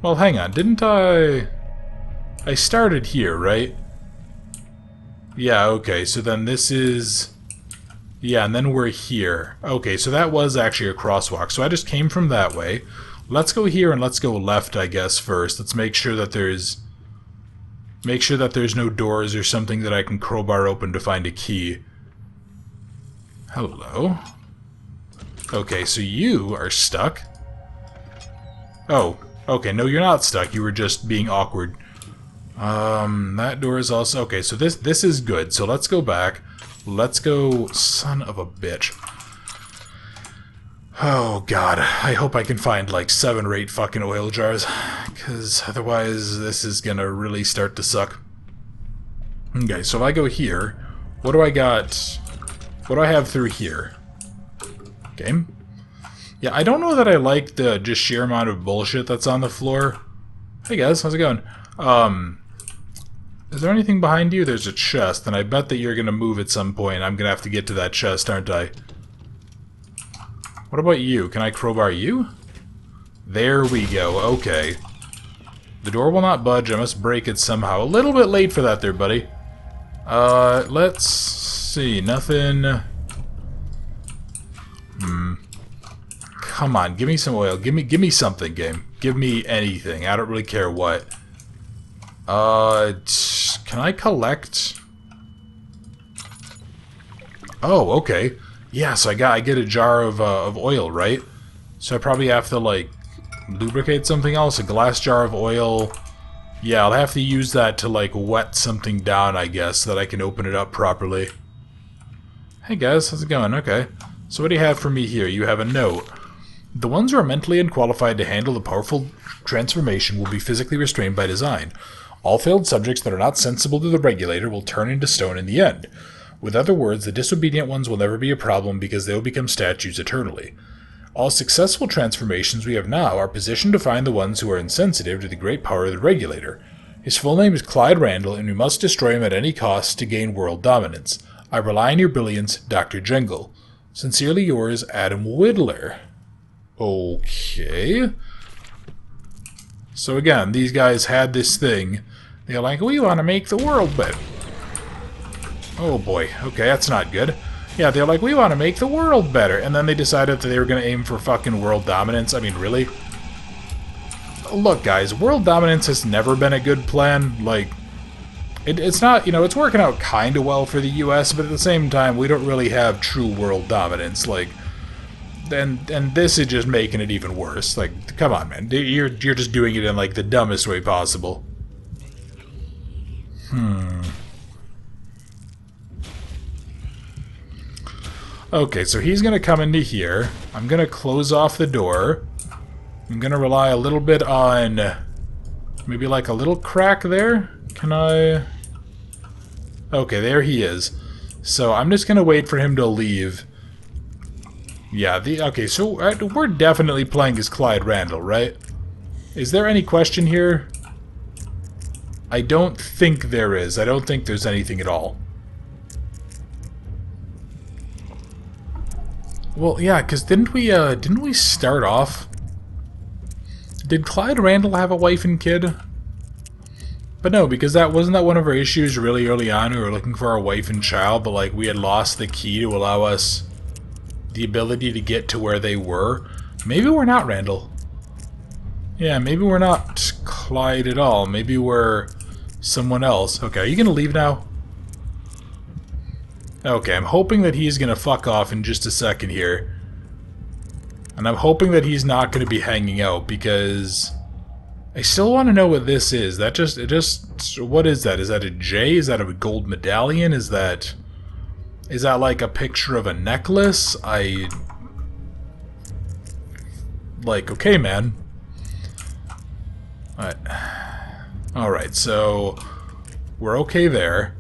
hang on, didn't I started here, right? Yeah, okay, so then this is... Yeah, and then we're here. Okay, so that was actually a crosswalk. So I just came from that way. Let's go here and let's go left, I guess, first. Let's make sure that there's... Make sure that there's no doors or something that I can crowbar open to find a key. Hello. Okay, so you are stuck. Oh, okay, no, you're not stuck. You were just being awkward. That door is also... Okay, so this is good. So let's go back. Let's go... Son of a bitch. Oh, God. I hope I can find, like, 7 or 8 fucking oil jars. Because otherwise, this is gonna really start to suck. Okay, so if I go here... What do I got? What do I have through here? Game? Yeah, I don't know that I like the just sheer amount of bullshit that's on the floor. Hey guys, how's it going? Is there anything behind you? There's a chest, and I bet that you're gonna move at some point. I'm gonna have to get to that chest, aren't I? What about you? Can I crowbar you? There we go, okay. The door will not budge, I must break it somehow. A little bit late for that there, buddy. Let's see, nothing... Come on, give me some oil. Give me something, game. Give me anything. I don't really care what. Can I collect? Oh, okay. Yeah, so I get a jar of oil, right? So I probably have to, like, lubricate something else. A glass jar of oil. Yeah, I'll have to use that to, like, wet something down, I guess, so that I can open it up properly. Hey guys, how's it going? Okay. So what do you have for me here? You have a note. The ones who are mentally unqualified to handle the powerful transformation will be physically restrained by design. All failed subjects that are not sensible to the regulator will turn into stone in the end. With other words, the disobedient ones will never be a problem because they will become statues eternally. All successful transformations we have now are positioned to find the ones who are insensitive to the great power of the regulator. His full name is Clyde Randall, and we must destroy him at any cost to gain world dominance. I rely on your brilliance, Dr. Jingle. Sincerely yours, Adam Whittler. Okay. So again, these guys had this thing. They're like, we want to make the world better. Oh boy, okay, that's not good. Yeah, they're like, we want to make the world better. And then they decided that they were going to aim for fucking world dominance. I mean, really? Look, guys, world dominance has never been a good plan. Like, it's not, you know, it's working out kind of well for the US, but at the same time, we don't really have true world dominance. Like, and this is just making it even worse. Like, come on, man. You're just doing it in, like, the dumbest way possible. Okay, so he's gonna come into here. I'm gonna close off the door. I'm gonna rely a little bit on maybe like a little crack there. Can I... Okay, there he is. So I'm just gonna wait for him to leave. Yeah, okay, so we're definitely playing as Clyde Randall, right? Is there any question here? I don't think there is. I don't think there's anything at all. Well, yeah, because didn't we start off... Did Clyde Randall have a wife and kid? But no, because wasn't that one of our issues really early on? We were looking for our wife and child, but like we had lost the key to allow us the ability to get to where they were. Maybe we're not Randall. Yeah, maybe we're not Clyde at all. Maybe we're someone else. Okay, are you gonna leave now? Okay, I'm hoping that he's gonna fuck off in just a second here. And I'm hoping that he's not gonna be hanging out, because I still want to know what this is. What is that? Is that a J? Is that a gold medallion? Is that like a picture of a necklace? Like, okay, man. Alright, so we're okay there.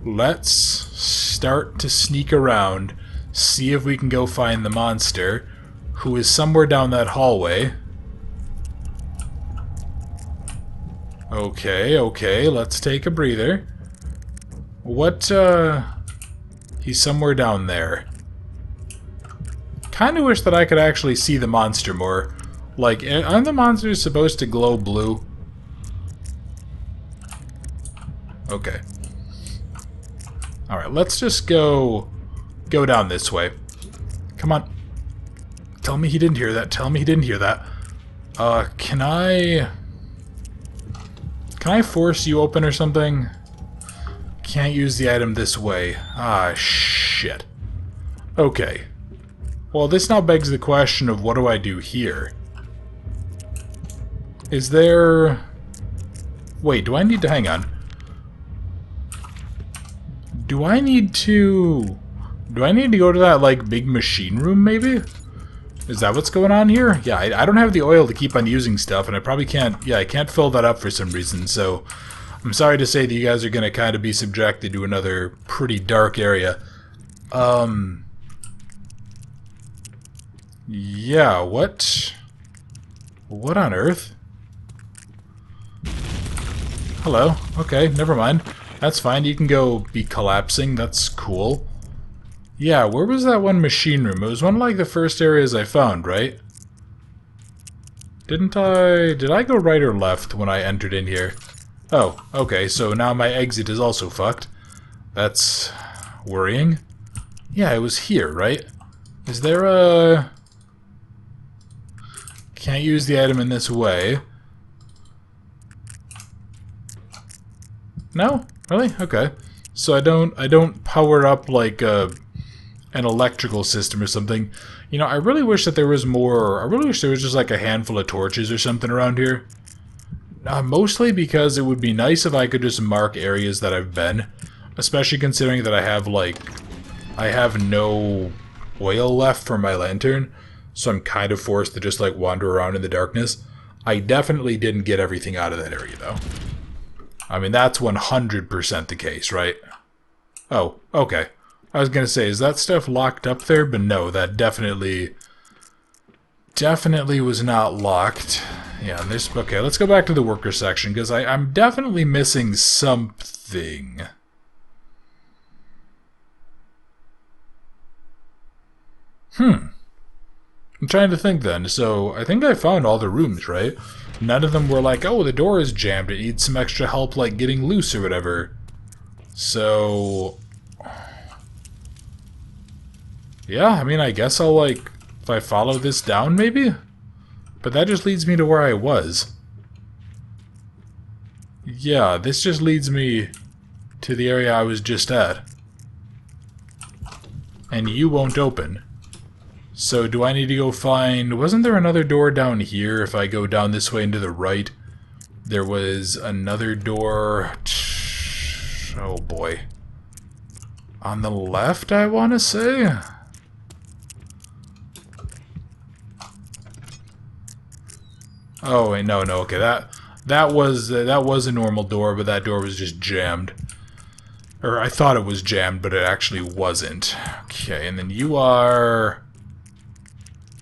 Let's start to sneak around, see if we can go find the monster, who is somewhere down that hallway. Okay, let's take a breather. He's somewhere down there. Kinda wish that I could actually see the monster more. Like, aren't the monsters supposed to glow blue? Okay. Alright, let's just go down this way. Come on. Tell me he didn't hear that. Tell me he didn't hear that. Can I force you open or something? Can't use the item this way. Ah, shit. Okay. Well, this now begs the question of what do I do here? Is there... Wait, do I need to... Hang on. Do I need to go to that, like, big machine room, maybe? Is that what's going on here? Yeah, I don't have the oil to keep on using stuff, and I probably can't... Yeah, I can't fill that up for some reason, so... I'm sorry to say that you guys are going to kind of be subjected to another pretty dark area. Yeah, what? What on earth? Hello. Okay, never mind. That's fine. You can go be collapsing. That's cool. Yeah, where was that one machine room? It was one of like the first areas I found, right? Didn't I... Did I go right or left when I entered in here? Oh, okay, so now my exit is also fucked. That's worrying. Yeah, it was here, right? Is there a... Can't use the item in this way. No? Really? Okay. So I don't power up like an electrical system or something. You know, I really wish that there was more... I really wish there was just like a handful of torches or something around here. Mostly because it would be nice if I could just mark areas that I've been. Especially considering that I have like... I have no oil left for my lantern. So I'm kind of forced to just like wander around in the darkness. I definitely didn't get everything out of that area though. I mean, that's 100% the case, right? Oh, okay. I was gonna say, is that stuff locked up there? But no, that definitely was not locked. Yeah, and there's... Okay, let's go back to the worker section, because I'm definitely missing something. I'm trying to think then. So, I think I found all the rooms, right? None of them were like, oh, the door is jammed, it needs some extra help, like, getting loose or whatever. So... Yeah, I mean, I guess I'll, like, if I follow this down, maybe? But that just leads me to where I was. Yeah, this just leads me to the area I was just at. And you won't open. So do I need to go find... Wasn't there another door down here? If I go down this way and to the right, there was another door... Oh boy. On the left, I want to say? Oh, wait, no, okay, that was a normal door, but that door was just jammed. Or I thought it was jammed, but it actually wasn't. Okay, and then you are...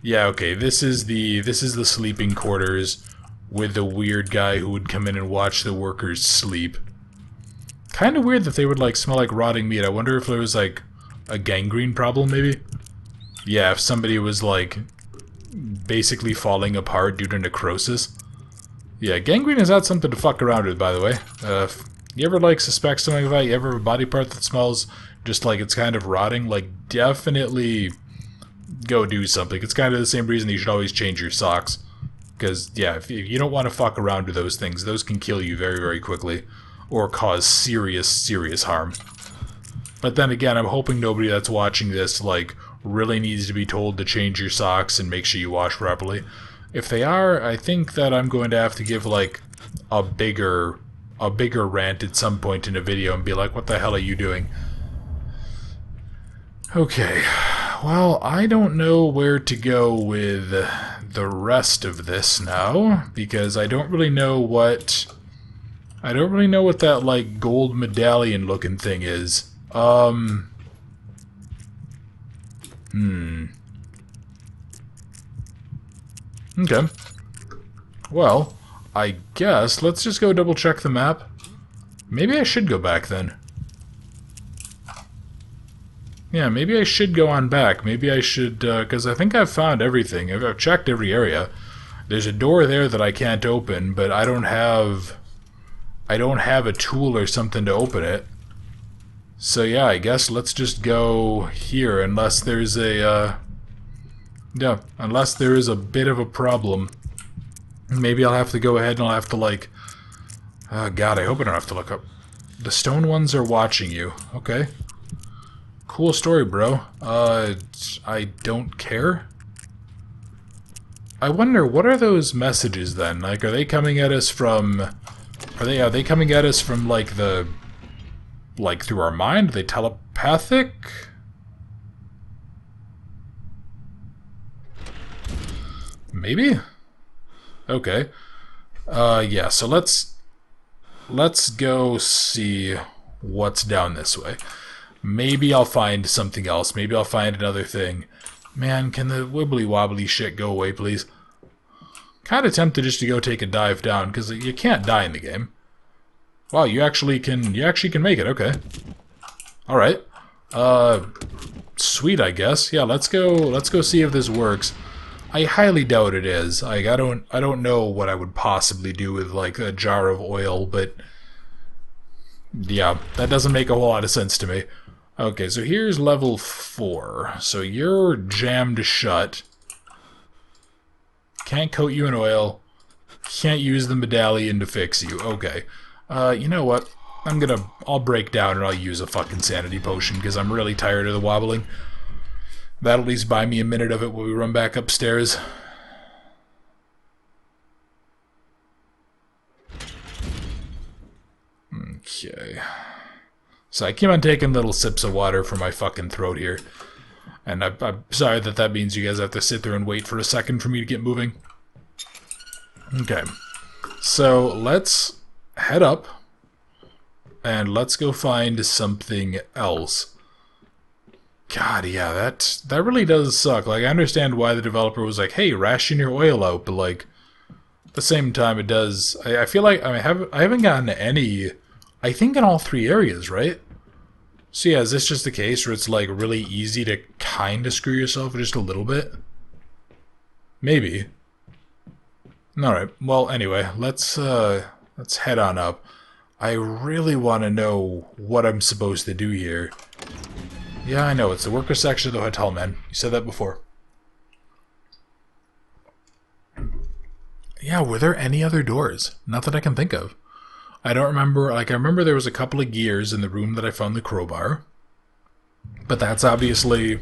Yeah, okay, this is the sleeping quarters with the weird guy who would come in and watch the workers sleep. Kind of weird that they would, like, smell like rotting meat. I wonder if there was, like, a gangrene problem, maybe? Yeah, if somebody was, like... basically falling apart due to necrosis. Yeah, gangrene is not something to fuck around with, by the way. If you ever, like, suspect something like that, you ever have a body part that smells just like it's kind of rotting, like, definitely go do something. It's kind of the same reason that you should always change your socks. Because, yeah, if you don't want to fuck around with those things, those can kill you very, very quickly. Or cause serious, serious harm. But then again, I'm hoping nobody that's watching this, like, really needs to be told to change your socks and make sure you wash properly. If they are, I think that I'm going to have to give, like, a bigger rant at some point in a video and be like, what the hell are you doing? Okay, well, I don't know where to go with the rest of this now, because I don't really know what that, like, gold medallion looking thing is. Okay. Well, I guess let's just go double check the map. Maybe I should go back then. Yeah, maybe I should go on back. Maybe I should, because I think I've found everything. I've checked every area. There's a door there that I can't open, but I don't have a tool or something to open it. So yeah, I guess let's just go here, unless there's a, yeah, unless there is a bit of a problem. Maybe I'll have to go ahead and I'll have to, like, oh god, I hope I don't have to look up. The stone ones are watching you. Okay. Cool story, bro. I don't care. I wonder, what are those messages then? Like, are they coming at us from... Are they coming at us from, like, the... Like, through our mind? Are they telepathic? Maybe? Okay. Yeah, so let's let's go see what's down this way. Maybe I'll find something else. Maybe I'll find another thing. Man, can the wibbly wobbly shit go away, please? Kind of tempted just to go take a dive down, because you can't die in the game. Wow, you actually can make it, okay. Alright. Sweet, I guess. Yeah, let's go see if this works. I highly doubt it is. Like, I don't know what I would possibly do with, like, a jar of oil, but yeah, that doesn't make a whole lot of sense to me. Okay, so here's level 4. So you're jammed shut. Can't coat you in oil. Can't use the medallion to fix you. Okay. You know what? I'll break down and I'll use a fucking sanity potion because I'm really tired of the wobbling. That'll at least buy me a minute of it when we run back upstairs. Okay. So I keep on taking little sips of water from my fucking throat here. And I'm sorry that means you guys have to sit there and wait for a second for me to get moving. Okay. So let's head up. And let's go find something else. God, yeah, that really does suck. Like, I understand why the developer was like, hey, ration your oil out, but, like, at the same time, it does... I feel like... I haven't gotten any... I think in all 3 areas, right? So yeah, is this just the case where it's, like, really easy to kind of screw yourself just a little bit? Maybe. Alright, well, anyway, let's head on up. I really want to know what I'm supposed to do here. Yeah, I know, it's the worker section of the hotel, man. You said that before. Yeah, were there any other doors? Not that I can think of. I don't remember, like, I remember there was a couple of gears in the room that I found the crowbar. But that's obviously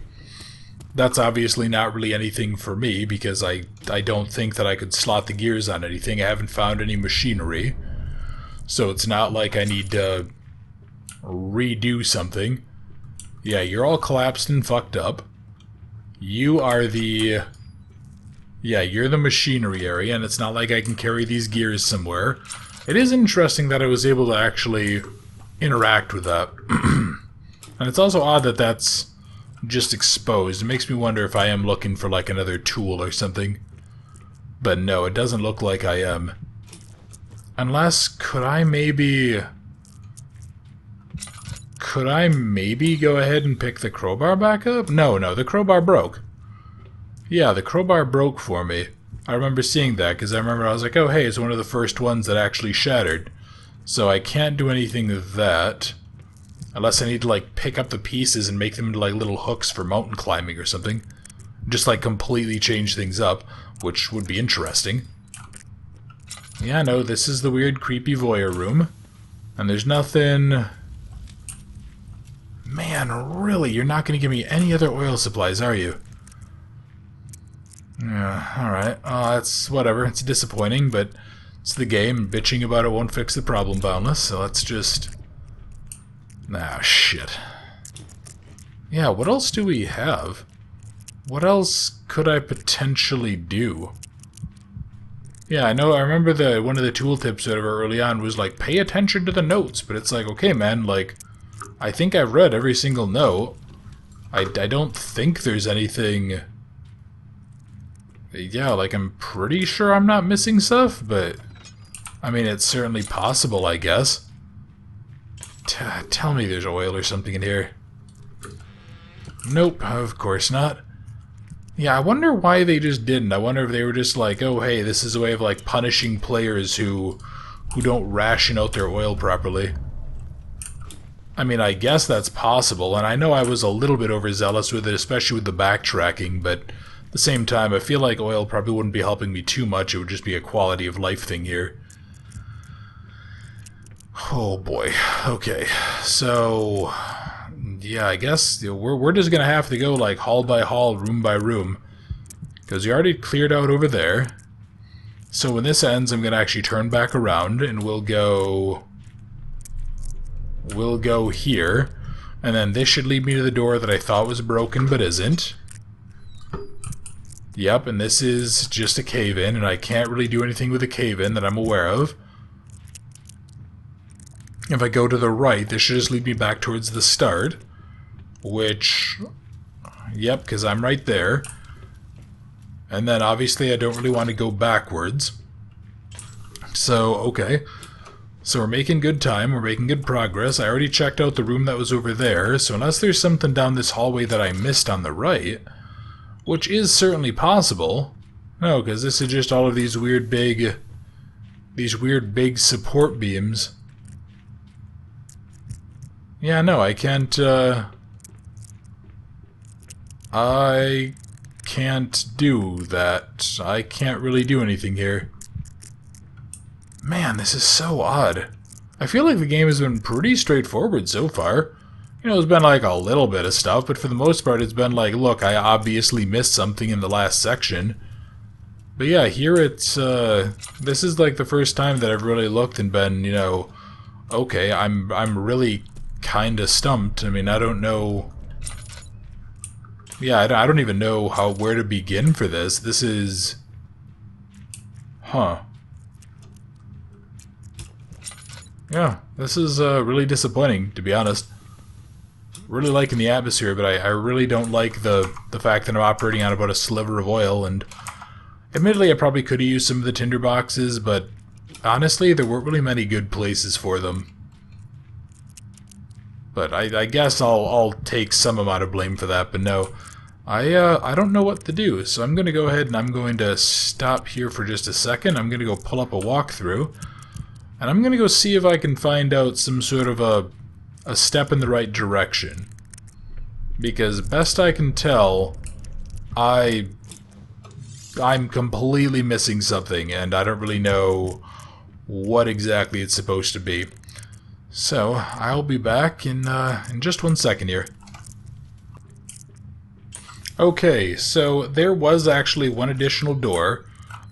not really anything for me, because I don't think that I could slot the gears on anything. I haven't found any machinery. So it's not like I need to redo something. Yeah, you're all collapsed and fucked up. You are the... Yeah, you're the machinery area, and it's not like I can carry these gears somewhere. It is interesting that I was able to actually interact with that. And it's also odd that that's just exposed. It makes me wonder if I am looking for, like, another tool or something. But no, it doesn't look like I am. Unless, could I maybe go ahead and pick the crowbar back up? No, the crowbar broke. Yeah, the crowbar broke for me. I remember seeing that, because I remember I was like, oh hey, it's one of the first ones that actually shattered. So I can't do anything with that. Unless I need to, like, pick up the pieces and make them into, like, little hooks for mountain climbing or something. Just, like, completely change things up, which would be interesting. Yeah, no, this is the weird, creepy voyeur room. And there's nothing... Man, really? You're not going to give me any other oil supplies, are you? Yeah, alright. That's whatever. It's disappointing, but it's the game. Bitching about it won't fix the problem, Boundless, so let's just... Ah, shit. Yeah, what else do we have? What else could I potentially do? Yeah, I remember one of the tooltips whatever early on was like, pay attention to the notes, but it's like, okay man, like, I think I've read every single note. I don't think there's anything... Yeah, like, I'm pretty sure I'm not missing stuff, but... I mean, it's certainly possible, I guess. Tell me there's oil or something in here. Nope, of course not. Yeah, I wonder why they just didn't. I wonder if they were just like, oh hey, this is a way of, like, punishing players who don't ration out their oil properly. I mean, I guess that's possible, and I know I was a little bit overzealous with it, especially with the backtracking, but at the same time, I feel like oil probably wouldn't be helping me too much. It would just be a quality of life thing here. Oh boy. Okay. So... yeah, I guess we're just gonna have to go, like, hall by hall, room by room. Because you already cleared out over there. So when this ends, I'm gonna actually turn back around, and we'll go here. And then this should lead me to the door that I thought was broken, but isn't. Yep, and this is just a cave-in, and I can't really do anything with a cave-in that I'm aware of. If I go to the right, this should just lead me back towards the start. Which... Yep, because I'm right there. And then obviously I don't really want to go backwards. So, okay. So we're making good time, we're making good progress. I already checked out the room that was over there, so unless there's something down this hallway that I missed on the right, which is certainly possible. No, because this is just all of these weird big support beams. Yeah, no, I can't do that. I can't really do anything here. Man, this is so odd. I feel like the game has been pretty straightforward so far. You know, there's been like a little bit of stuff, but for the most part it's been like, look, I obviously missed something in the last section. But yeah, here it's, this is like the first time that I've really looked and been, you know, okay, I'm really kinda stumped. I mean, I don't know... Yeah, I don't even know where to begin for this. This is... Huh. Yeah, this is really disappointing, to be honest. Really liking the atmosphere, but I really don't like the fact that I'm operating on about a sliver of oil, and admittedly I probably could have used some of the tinder boxes, but honestly there weren't really many good places for them. But I guess I'll take some amount of blame for that, but no. I don't know what to do, so I'm going to go ahead and I'm going to stop here for just a second. I'm going to go pull up a walkthrough. And I'm going to go see if I can find out some sort of a step in the right direction. Because best I can tell, I'm completely missing something, and I don't really know what exactly it's supposed to be. So, I'll be back in just 1 second here. Okay, so there was actually one additional door.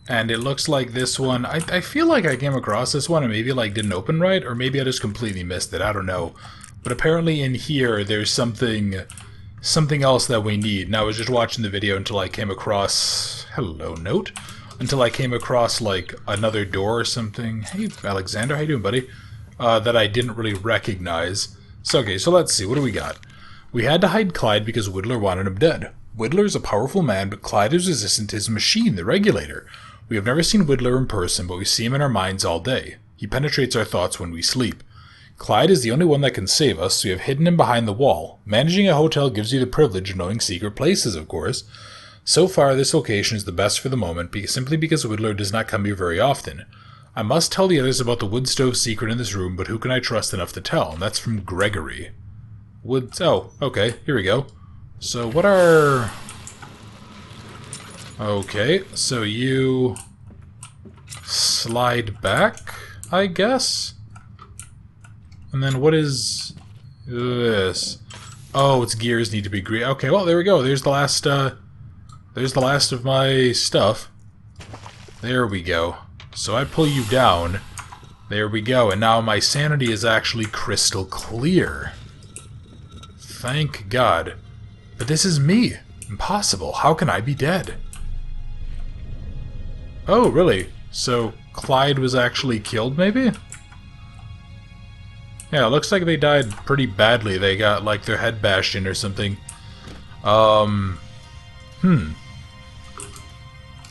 And it looks like this one, I feel like I came across this one and maybe like didn't open right, or maybe I just completely missed it, I don't know. But apparently in here there's something else that we need. And I was just watching the video until I came across, hello note, until I came across like another door or something. Hey Alexander, how you doing buddy? That I didn't really recognize. So okay, so let's see, what do we got? We had to hide Clyde because Whittler wanted him dead. Whittler is a powerful man, but Clyde is resistant to his machine, the regulator. We have never seen Whittler in person, but we see him in our minds all day. He penetrates our thoughts when we sleep. Clyde is the only one that can save us, so we have hidden him behind the wall. Managing a hotel gives you the privilege of knowing secret places, of course. So far, this location is the best for the moment, simply because Whittler does not come here very often. I must tell the others about the wood stove secret in this room, but who can I trust enough to tell? And that's from Gregory. Oh, okay, here we go. So what are... Okay, so you slide back, I guess? And then what is this? Oh, its gears need to be green. Okay, well, there we go. There's the last of my stuff. There we go. So I pull you down. There we go. And now my sanity is actually crystal clear. Thank God. But this is me. Impossible. How can I be dead? Oh, really? So Clyde was actually killed, maybe? Yeah, it looks like they died pretty badly. They got, like, their head bashed in or something.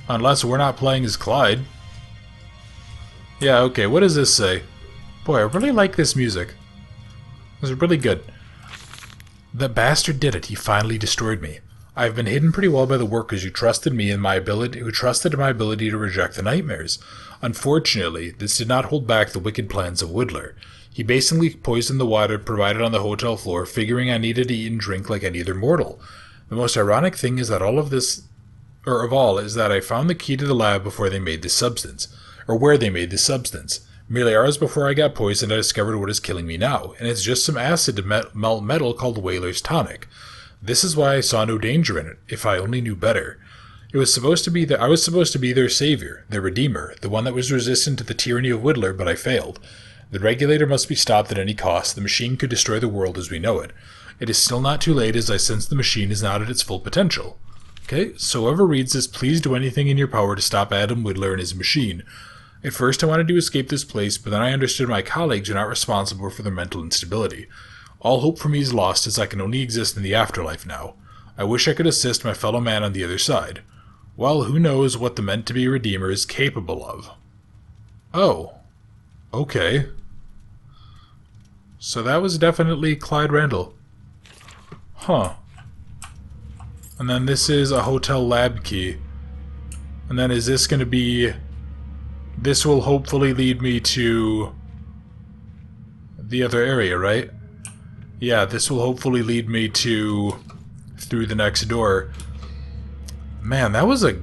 Unless we're not playing as Clyde. Yeah, okay, what does this say? Boy, I really like this music. This is really good. The bastard did it. He finally destroyed me. I have been hidden pretty well by the workers who trusted me and who trusted in my ability to reject the nightmares. Unfortunately, this did not hold back the wicked plans of Whittler. He basically poisoned the water provided on the hotel floor, figuring I needed to eat and drink like any other mortal. The most ironic thing is that is that I found the key to the lab before they made this substance, or where they made this substance. Merely hours before I got poisoned, I discovered what is killing me now, and it's just some acid to melt metal called Whaler's Tonic. This is why I saw no danger in it, if I only knew better. I was supposed to be their savior, their redeemer, the one that was resistant to the tyranny of Whittler, but I failed. The regulator must be stopped at any cost. The machine could destroy the world as we know it. It is still not too late, as I sense the machine is not at its full potential. Okay, so whoever reads this, please do anything in your power to stop Adam Whittler and his machine. At first I wanted to escape this place, but then I understood my colleagues are not responsible for their mental instability. All hope for me is lost, as I can only exist in the afterlife now. I wish I could assist my fellow man on the other side. Well, who knows what the meant-to-be Redeemer is capable of. Oh. Okay. So that was definitely Clyde Randall. Huh. And then this is a hotel lab key. And then is this going to be... This will hopefully lead me to the other area, right? Yeah, this will hopefully lead me to through the next door. Man, that was a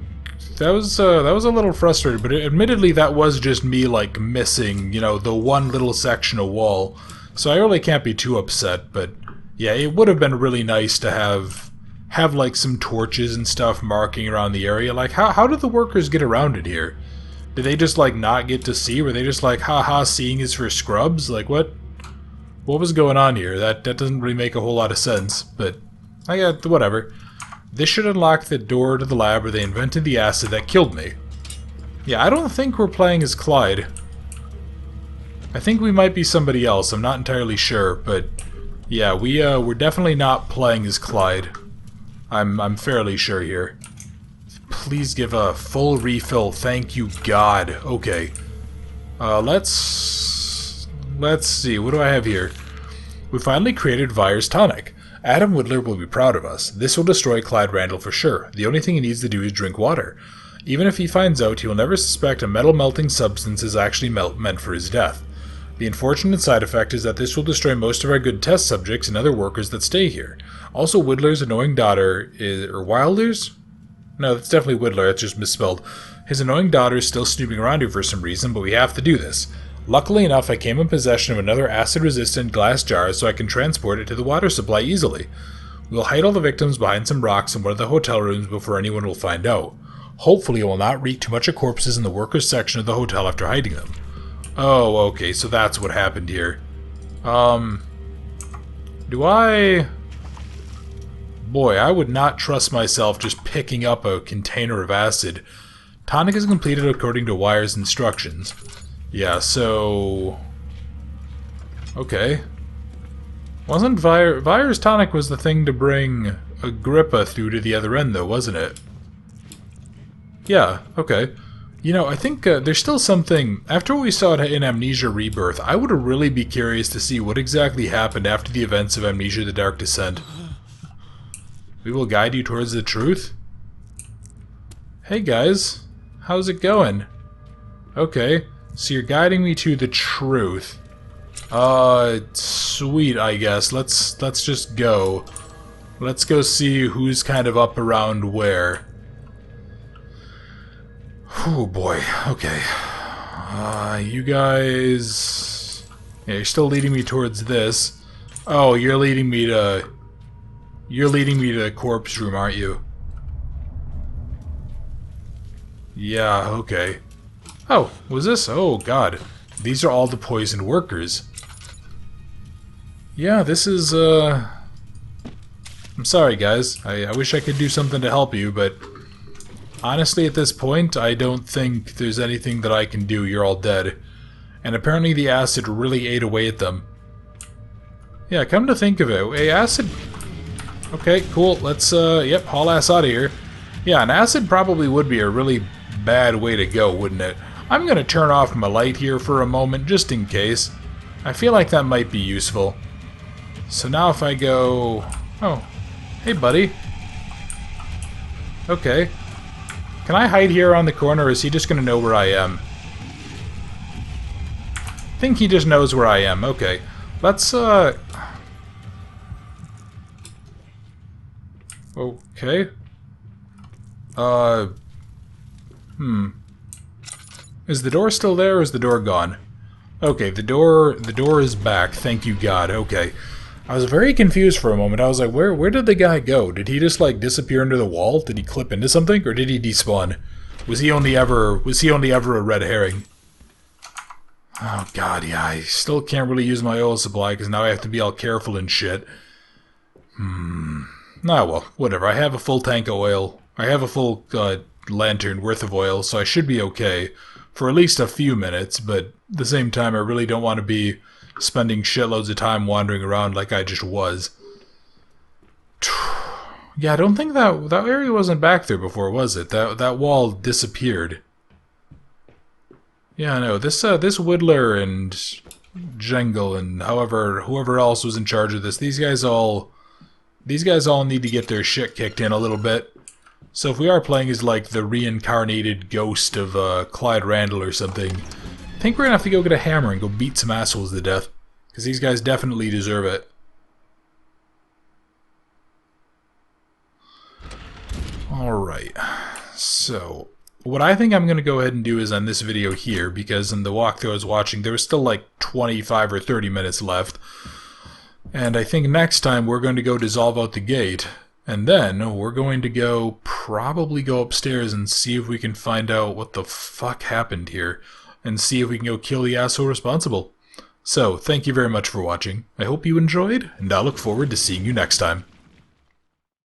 little frustrating, but admittedly that was just me like missing, you know, the one little section of wall. So I really can't be too upset, but yeah, it would have been really nice to have like some torches and stuff marking around the area. Like how did the workers get around it here? Did they just like not get to see? Were they just like, haha, seeing is for scrubs? Like what was going on here? That doesn't really make a whole lot of sense, but I got whatever. This should unlock the door to the lab where they invented the acid that killed me. Yeah, I don't think we're playing as Clyde. I think we might be somebody else. I'm not entirely sure, but yeah, we're definitely not playing as Clyde. I'm fairly sure here. Please give a full refill. Thank you, God. Okay. Let's see. What do I have here? We finally created Virus Tonic. Adam Whittler will be proud of us. This will destroy Clyde Randall for sure. The only thing he needs to do is drink water. Even if he finds out, he will never suspect a metal-melting substance is actually meant for his death. The unfortunate side effect is that this will destroy most of our good test subjects and other workers that stay here. Also, Whittler's annoying daughter is... or Wilder's? No, that's definitely Whittler, it's just misspelled. His annoying daughter is still snooping around here for some reason, but we have to do this. Luckily enough, I came in possession of another acid-resistant glass jar so I can transport it to the water supply easily. We'll hide all the victims behind some rocks in one of the hotel rooms before anyone will find out. Hopefully it will not reek too much of corpses in the workers' section of the hotel after hiding them. Oh, okay, so that's what happened here. Do I... Boy, I would not trust myself just picking up a container of acid. Tonic is completed according to Wire's instructions. Yeah, so... Okay. Wasn't Vire's Tonic was the thing to bring Agrippa through to the other end, though, wasn't it? Yeah, okay. You know, I think there's still something... After what we saw in Amnesia Rebirth, I would really be curious to see what exactly happened after the events of Amnesia The Dark Descent. We will guide you towards the truth? Hey guys, how's it going? Okay, so you're guiding me to the truth. Sweet, I guess. Let's just go. Let's go see who's kind of up around where. Oh boy, okay. You guys... Yeah, you're still leading me towards this. Oh, you're leading me to... You're leading me to the corpse room, aren't you? Yeah, okay. Oh, was this? Oh, God. These are all the poisoned workers. Yeah, this is, I'm sorry, guys. I wish I could do something to help you, but... Honestly, at this point, I don't think there's anything that I can do. You're all dead. And apparently the acid really ate away at them. Yeah, come to think of it. Hey, acid... Okay, cool. Let's, yep, haul ass out of here. Yeah, an acid probably would be a really bad way to go, wouldn't it? I'm gonna turn off my light here for a moment, just in case. I feel like that might be useful. So now if I go... Oh, hey, buddy. Okay. Can I hide here on the corner, or is he just gonna know where I am? I think he just knows where I am. Okay. Let's, Okay. Is the door still there, or is the door gone? Okay, the door is back. Thank you, God. Okay. I was very confused for a moment. I was like, where did the guy go? Did he just, like, disappear under the wall? Did he clip into something, or did he despawn? Was he only ever a red herring? Oh, God, yeah, I still can't really use my oil supply, because now I have to be all careful and shit. Ah, well, whatever. I have a full tank of oil. I have a full lantern worth of oil, so I should be okay. for at least a few minutes, but at the same time I really don't want to be spending shitloads of time wandering around like I just was. Yeah, I don't think that area wasn't back there before, was it? That wall disappeared. Yeah, no, this Whittler and Jengle and whoever else was in charge of this, these guys all need to get their shit kicked in a little bit. So if we are playing as like the reincarnated ghost of Clyde Randall or something, I think we're gonna have to go get a hammer and go beat some assholes to death. Because these guys definitely deserve it. Alright, so what I think I'm going to go ahead and do is end this video here, because in the walkthrough I was watching there was still like 25 or 30 minutes left. And I think next time we're going to go dissolve out the gate, and then we're going to probably go upstairs and see if we can find out what the fuck happened here, and see if we can go kill the asshole responsible. So, thank you very much for watching. I hope you enjoyed, and I look forward to seeing you next time.